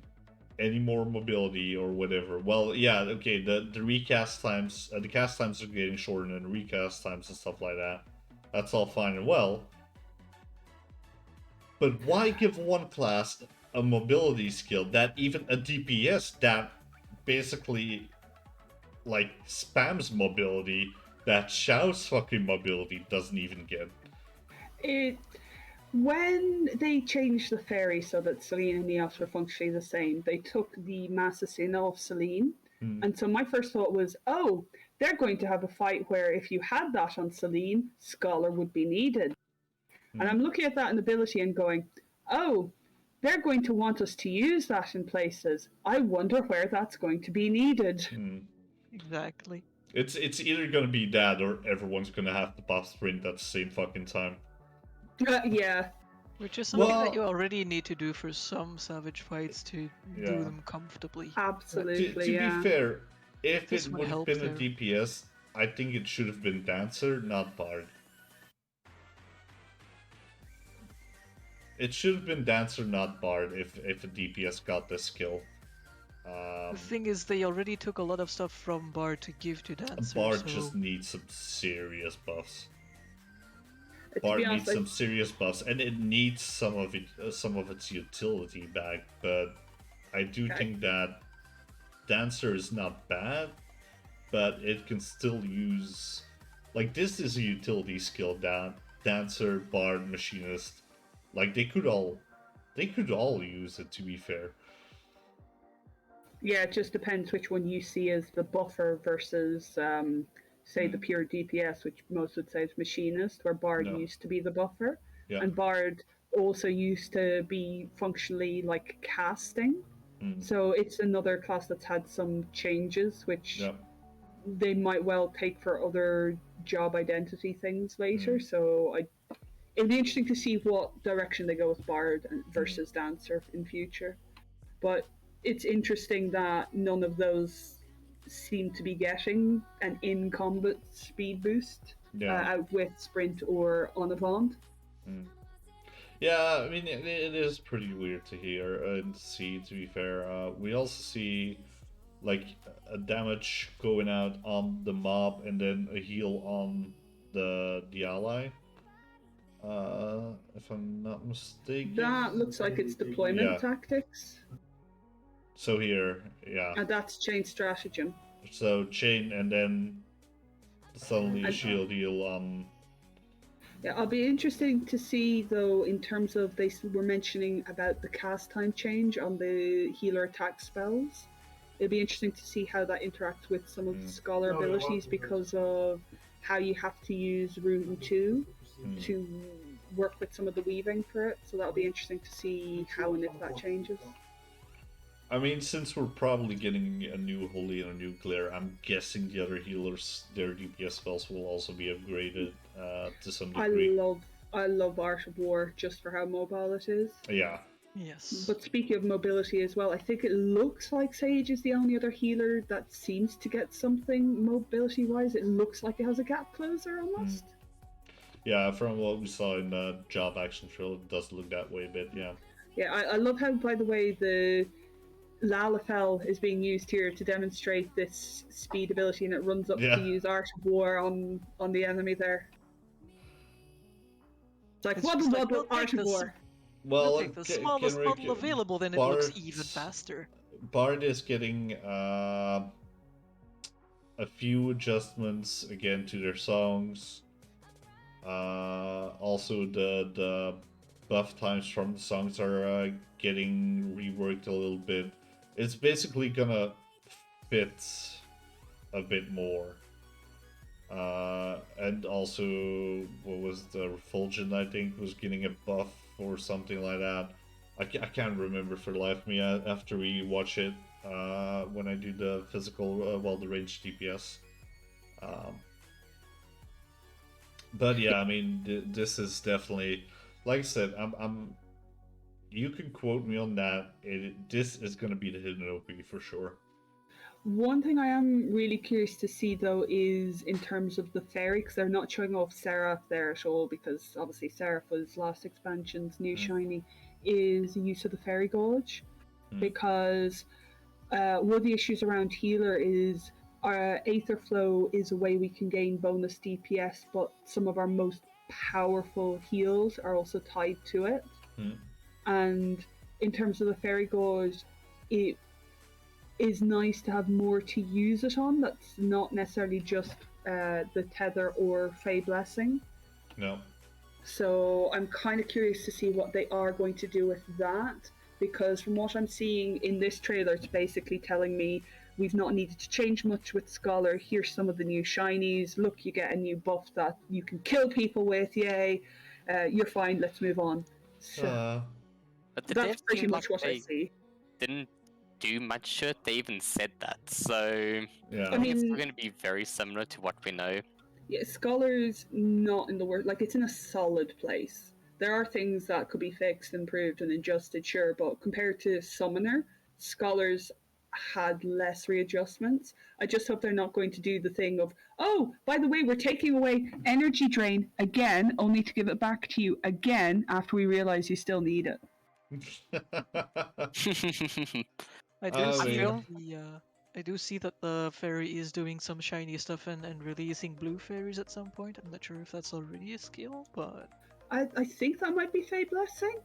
any more mobility or whatever. Well, yeah, okay, the recast times, the cast times are getting shortened and recast times and stuff like that. That's all fine and well. But why give one class a mobility skill that even a DPS that basically like spams mobility, that shouts fucking mobility, doesn't even get? When they changed the fairy so that Selene and Neos were functionally the same, they took the Massacina off Selene. And so my first thought was, oh, they're going to have a fight where if you had that on Selene, Scholar would be needed. And I'm looking at that in ability and going, oh, they're going to want us to use that in places. I wonder where that's going to be needed. Exactly. It's either going to be that or everyone's going to have to buff sprint at the same fucking time. Yeah. Which is something that you already need to do for some Savage fights to do them comfortably. Absolutely, to be fair, if it would have been a DPS, I think it should have been Dancer, not Bard. It should have been Dancer, not Bard, if a DPS got this skill. The thing is, they already took a lot of stuff from Bard to give to Dancer. Bard just needs some serious buffs. Bard needs some serious buffs, and it needs some of its utility back. But I do think that Dancer is not bad, but it can still use, like, this is a utility skill that Dancer, Bard, Machinist, like they could all use it, to be fair. Yeah, it just depends which one you see as the buffer versus say the pure DPS, which most would say is Machinist, where Bard used to be the buffer. Yeah. And Bard also used to be functionally like casting. So it's another class that's had some changes, which they might well take for other job identity things later. So it'd be interesting to see what direction they go with Bard versus Dancer in future. But it's interesting that none of those seem to be getting an in-combat speed boost out with Sprint or Onavant. Yeah, I mean, it is pretty weird to hear and see, to be fair. We also see, like, a damage going out on the mob and then a heal on the ally. If I'm not mistaken. That looks like it's deployment tactics. So here, yeah. And that's chain stratagem. So chain and then suddenly a shield heal. Yeah, I'll be interesting to see though in terms of they were mentioning about the cast time change on the healer attack spells. It'll be interesting to see how that interacts with some of the scholar abilities because of how you have to use Rune 2 to work with some of the weaving for it. So that'll be interesting to see how and if that changes. I mean, since we're probably getting a new Holy and a new Glare, I'm guessing the other healers, their DPS spells will also be upgraded to some degree. I love Art of War just for how mobile it is. Yeah. Yes. But speaking of mobility as well, I think it looks like Sage is the only other healer that seems to get something mobility-wise. It looks like it has a gap closer almost. Yeah, from what we saw in the job action trail, it does look that way a bit, yeah. Yeah, I love how, by the way, the Lalafell is being used here to demonstrate this speed ability, and it runs up to use Art of War on the enemy there. It's like, what Art of War? Well, take the smallest model available, then it looks even faster. Bard is getting a few adjustments again to their songs. Also, the buff times from the songs are getting reworked a little bit. It's basically gonna fit a bit more. And also, what was the Refulgent, I think, was getting a buff or something like that. I can't remember for the life of me after we watch it when I do the physical, the ranged DPS. But yeah, I mean, this is definitely, like I said, I'm. You can quote me on that. This is going to be the hidden OP for sure. One thing I am really curious to see though is in terms of the fairy, because they're not showing off Seraph there at all, because obviously Seraph was last expansion's new shiny, is the use of the fairy gauge. Because one of the issues around healer is our Aether Flow is a way we can gain bonus DPS, but some of our most powerful heals are also tied to it. And in terms of the fairy gauge, it is nice to have more to use it on. That's not necessarily just the tether or Fey Blessing. No. So I'm kind of curious to see what they are going to do with that, because from what I'm seeing in this trailer, it's basically telling me we've not needed to change much with Scholar. Here's some of the new shinies. Look, you get a new buff that you can kill people with. Yay. You're fine. Let's move on. So but that's pretty much what I see. Didn't do much to it. They even said that. So yeah. I mean, it's going to be very similar to what we know. Yeah, Scholar's not in the worst. Like, it's in a solid place. There are things that could be fixed, improved, and adjusted, sure, but compared to Summoner, Scholar's had less readjustments. I just hope they're not going to do the thing of, oh, by the way, we're taking away energy drain again, only to give it back to you again after we realize you still need it. I do see that the fairy is doing some shiny stuff and releasing blue fairies at some point. I'm not sure if that's already a skill, but I think that might be Fey Blessing.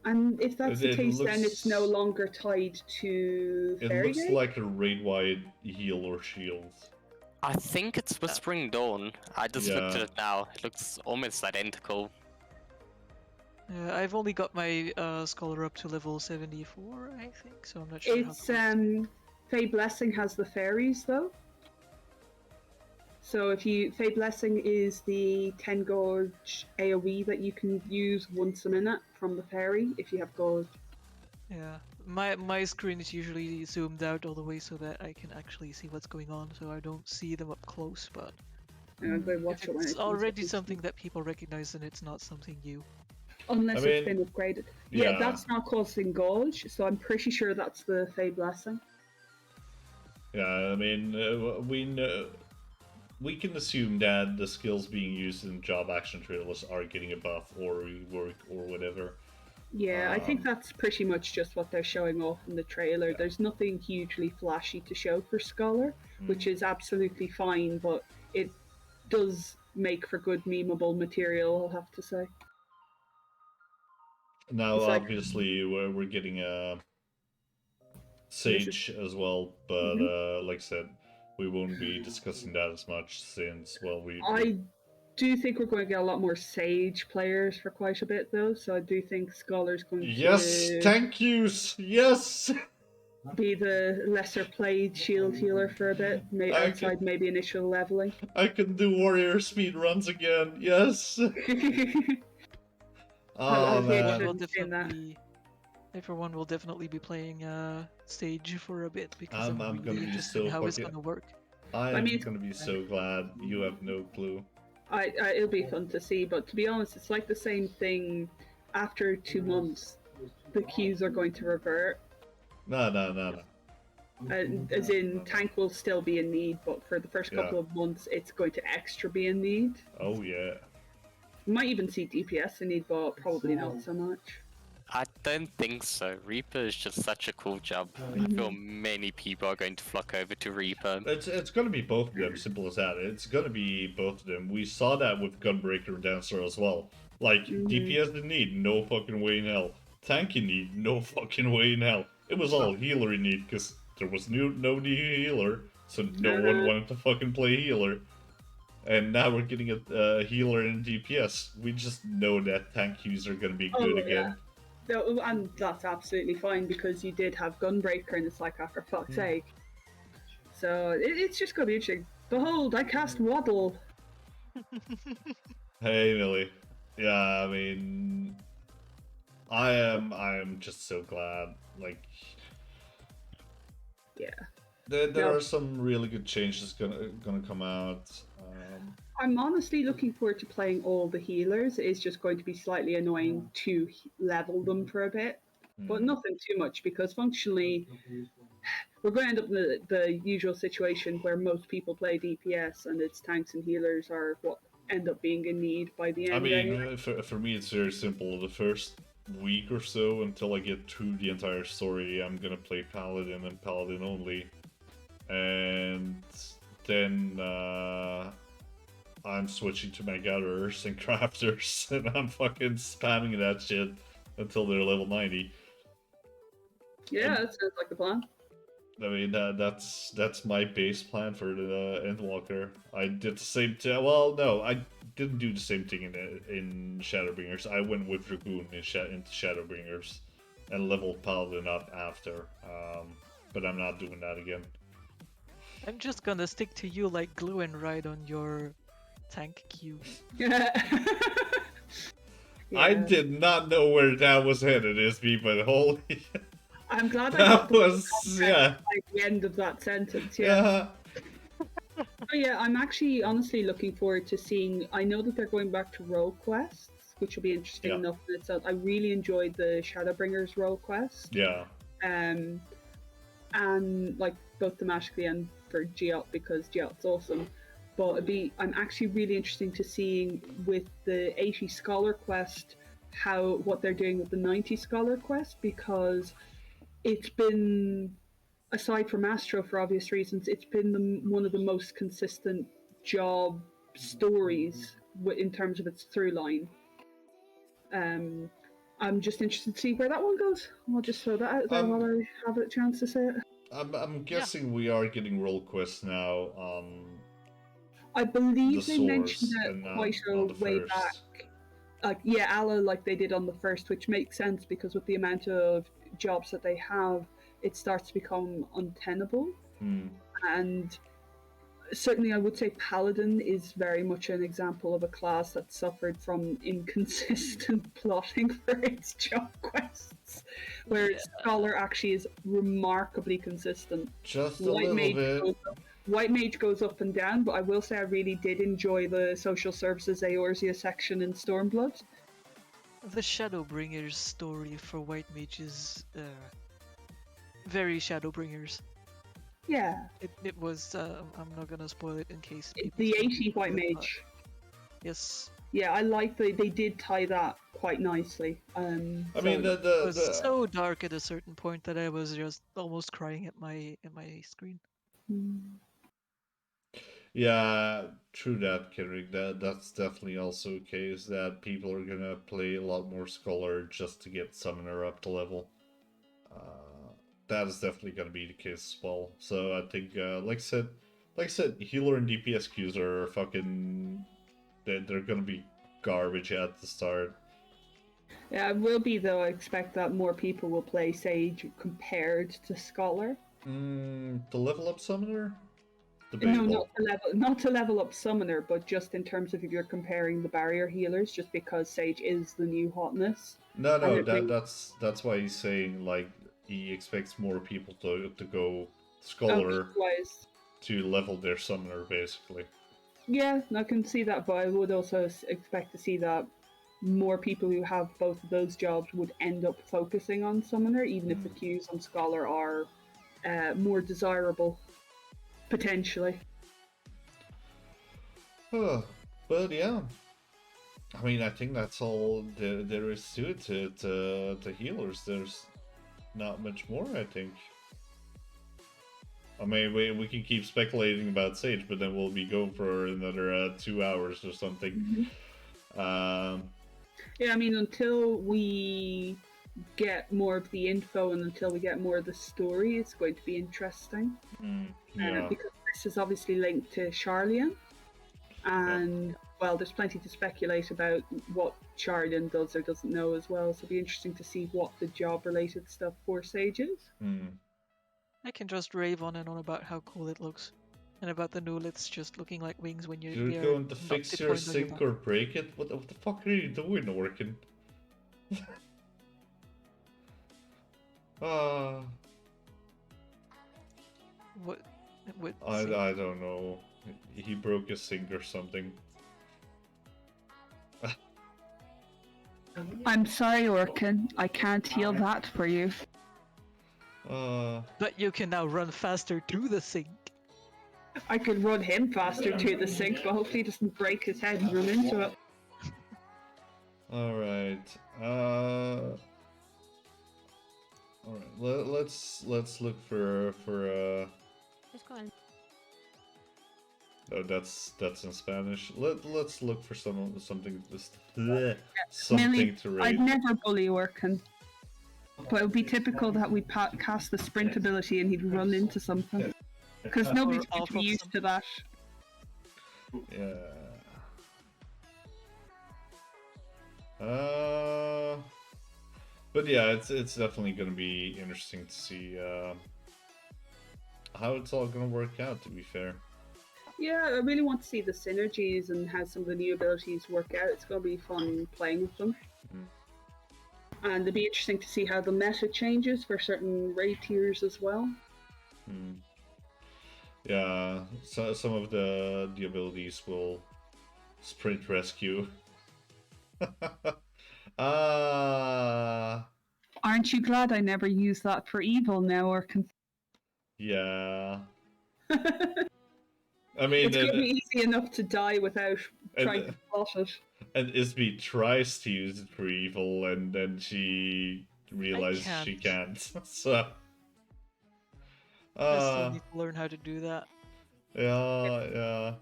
And if that's the case, then it's no longer tied to Fairy It looks like a raid-wide heal or shield. I think it's Whispering Dawn. I just looked at it now. It looks almost identical. I've only got my Scholar up to level 74, I think, so I'm not sure. It's Fey Blessing has the fairies though. So if you Fey Blessing is the 10 Gorge AoE that you can use once a minute from the fairy if you have Gorge. Yeah, my screen is usually zoomed out all the way so that I can actually see what's going on, so I don't see them up close. But Go if watch it when it's it's already something that people recognize, then it's not something new. Unless I it's mean, been upgraded. yeah. Yeah, that's not causing gauge, so I'm pretty sure that's the Fey Blessing. Yeah, I mean, we know, we can assume that the skills being used in job action trailers are getting a buff or rework or whatever. Yeah, I think that's pretty much just what they're showing off in the trailer. Yeah. There's nothing hugely flashy to show for Scholar, which is absolutely fine, but it does make for good memeable material, I'll have to say. Now, It's like, obviously, we're getting a Sage as well, but like I said, we won't be discussing that as much since, well, I do think we're going to get a lot more Sage players for quite a bit, though, so I do think Scholar's going Yes, to thank yous! Yes! be the lesser played shield healer for a bit, outside maybe initial leveling. I can do warrior speed runs again, yes! I'll be man. interested in seeing that. I for one will definitely be playing Sage for a bit because I'm I'm really gonna be interested so in how it's fucking... gonna work. I am gonna be so glad. You have no clue. It'll be fun to see, but to be honest, it's like the same thing. After 2 months, the queues are going to revert. No. As in, tank will still be in need, but for the first couple of months, it's going to extra be in need. Oh yeah. We might even see DPS in need, but probably not so much. I don't think so. Reaper is just such a cool job. I feel many people are going to flock over to Reaper. It's gonna be both of them, simple as that. It's gonna be both of them. We saw that with Gunbreaker and Dancer as well. Like, DPS in need, no fucking way in hell. Tank in need, no fucking way in hell. It was all healer in need, because there was no healer, so no one wanted to fucking play healer. And now we're getting a healer and DPS. We just know that tank queues are gonna be good again. No, and that's absolutely fine because you did have Gunbreaker and it's like, for fuck's sake. So it's just going to be interesting. Behold, I cast Waddle. Hey, Millie. Yeah, I mean, I am just so glad. Like, yeah, there are some really good changes gonna come out. I'm honestly looking forward to playing all the healers. It's just going to be slightly annoying to level them for a bit, but nothing too much because functionally we're going to end up in the usual situation where most people play DPS and it's tanks and healers are what end up being in need by the end. I mean, for me it's very simple. The first week or so until I get through the entire story, I'm gonna play Paladin and Paladin only, and then I'm switching to my gatherers and crafters, and I'm fucking spamming that shit until they're level 90. Yeah, that sounds like the plan. I mean, that's my base plan for the Endwalker. I did the same thing. Well, no, I didn't do the same thing in Shadowbringers. I went with Dragoon into Shadowbringers and leveled Paladin up after. But I'm not doing that again. I'm just gonna stick to you like glue and ride on your tank queue. Yeah. I did not know where that was headed, SB, but holy... I'm glad I that got was, like the end of that sentence, yeah. But yeah, I'm actually honestly looking forward to seeing... I know that they're going back to role quests, which will be interesting enough in itself. I really enjoyed the Shadowbringers role quest. Yeah. And like both thematically and for Geot because Geot's awesome. But I'm actually really interested to seeing with the 80 Scholar quest what they're doing with the 90 Scholar quest because it's been, aside from Astro for obvious reasons, it's been one of the most consistent job stories in terms of its through line. I'm just interested to see where that one goes. I'll just throw that out there while I have a chance to say it. I'm guessing we are getting role quests now on I believe the they mentioned that quite a way first. back. Aloe like they did on the first, which makes sense because with the amount of jobs that they have, it starts to become untenable. And certainly I would say Paladin is very much an example of a class that suffered from inconsistent plotting for its job quests, whereas Scholar actually is remarkably consistent. Just a little bit. White Mage goes up and down, but I will say I really did enjoy the social services Eorzea section in Stormblood. The Shadowbringers story for White Mage is very Shadowbringers. Yeah. It was, I'm not gonna spoil it in case the 80 White Mage. Yes. Yeah, I like they did tie that quite nicely. I mean, it was so dark at a certain point that I was just almost crying at my screen. Yeah, true that, Kendrick. That's definitely also a case that people are gonna play a lot more Scholar just to get Summoner up to level. That is definitely gonna be the case as well. So I think, like I said, healer and DPS queues are fucking. They're gonna be garbage at the start. Yeah, it will be though. I expect that more people will play Sage compared to Scholar. The level up Summoner. Debatable. No, not to level up Summoner, but just in terms of if you're comparing the barrier healers, just because Sage is the new hotness. No, that's why he's saying like he expects more people to go Scholar to level their Summoner basically. Yeah, I can see that, but I would also expect to see that more people who have both of those jobs would end up focusing on Summoner, even if the queues on Scholar are more desirable. Potentially. But yeah. I mean, I think that's all there is to it, to healers. There's not much more, I think. I mean, we can keep speculating about Sage, but then we'll be going for another 2 hours or something. Yeah, I mean, until we get more of the info and until we get more of the story, it's going to be interesting. Because this is obviously linked to Charlian, and well, there's plenty to speculate about what Charlian does or doesn't know as well. So it'll be interesting to see what the job-related stuff for Sage is. I can just rave on and on about how cool it looks, and about the nulets just looking like wings when you're going to fix your sync or break it. What the fuck are you doing, Orkin? What? I don't know. He broke his sink or something. I'm sorry, Orkin. I can't heal that for you. But you can now run faster to the sink. I could run him faster to the sink, but hopefully he doesn't break his head and run into it. Alright. Alright, let's look for Just go on. Oh, that's in Spanish. Let's look for something something Millie, to rate. I'd never bully Orkin, but it would be typical that we cast the sprint ability and he'd run into something, because nobody's going to be used to that. Yeah. But yeah, it's definitely going to be interesting to see how it's all going to work out, to be fair. Yeah, I really want to see the synergies and how some of the new abilities work out. It's going to be fun playing with them. And it'll be interesting to see how the meta changes for certain raid tiers as well. Yeah, so some of the abilities will sprint rescue. Aren't you glad I never used that for evil now, or Yeah. I mean, it's going to be easy enough to die without trying to plot it. And Isby tries to use it for evil, and then she realizes she can't. So, I still need to learn how to do that. Yeah.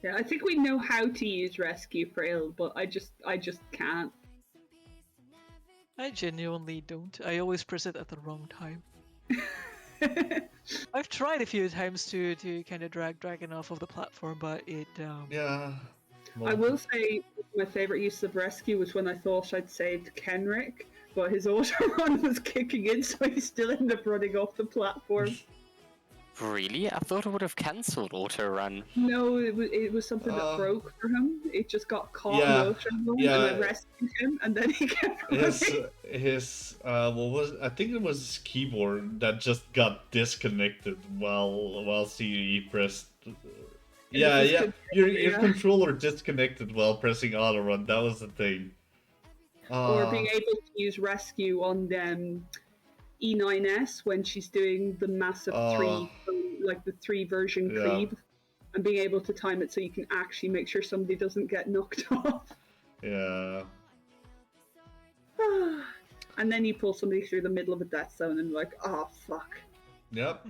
Yeah, I think we know how to use rescue for ill, but I just can't. I genuinely don't. I always press it at the wrong time. I've tried a few times to kind of drag Dragon off of the platform, but it Yeah. I will say my favorite use of rescue was when I thought I'd saved Kenrick, but his auto run was kicking in, so he still ended up running off the platform. Really? I thought it would have cancelled auto run. No, it was something that broke for him. It just got caught in Yeah, the ocean, and yeah. I rescued him, and then he kept running. What was I think it was his keyboard that just got disconnected while he pressed. Yeah, your controller disconnected while pressing auto run. That was the thing. Or being able to use rescue on E9S when she's doing the massive the 3 version creep, and being able to time it so you can actually make sure somebody doesn't get knocked off. Yeah. And then you pull somebody through the middle of a death zone and like, oh fuck. Yep,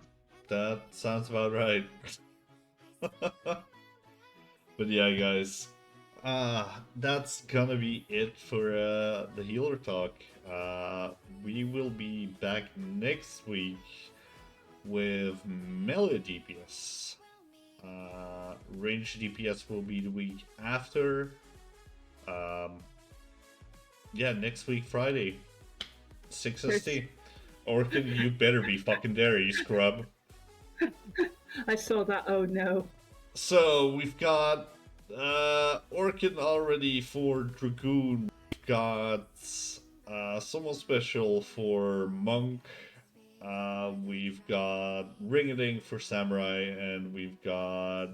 that sounds about right. But yeah, guys, that's gonna be it for the healer talk. We will be back next week with melee DPS. Range DPS will be the week after. Yeah, next week Friday, 6 ST. Orchid, you better be fucking there, you scrub. I saw that. Oh no. So we've got Orchid already for Dragoon. We've got someone special for Monk. We've got Ring-a-Ding for Samurai, and we've got...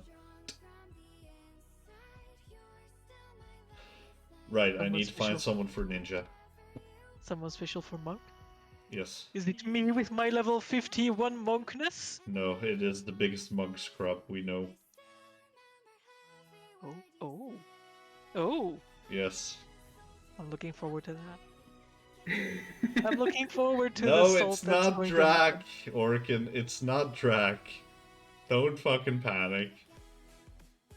Right, I need to find someone for Ninja. Someone special for Monk? Yes. Is it me with my level 51 monkness? No, it is the biggest monk scrub we know. Oh. Yes. I'm looking forward to that. I'm looking forward to no, the it's not Drac, Orkin. It's not Drac. Don't fucking panic.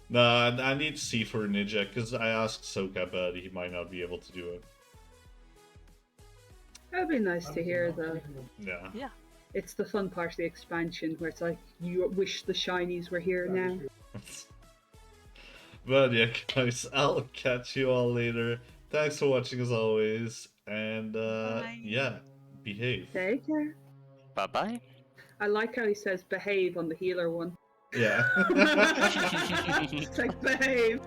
Nah, I need to see for Ninja, because I asked Soka, but he might not be able to do it. That'd be nice to hear, though. Yeah. It's the fun part of the expansion, where it's like, you wish the shinies were here now. But yeah, guys, I'll catch you all later. Thanks for watching as always, and yeah, behave. Take care. Bye-bye. I like how he says behave on the healer one. Yeah. It's like behave.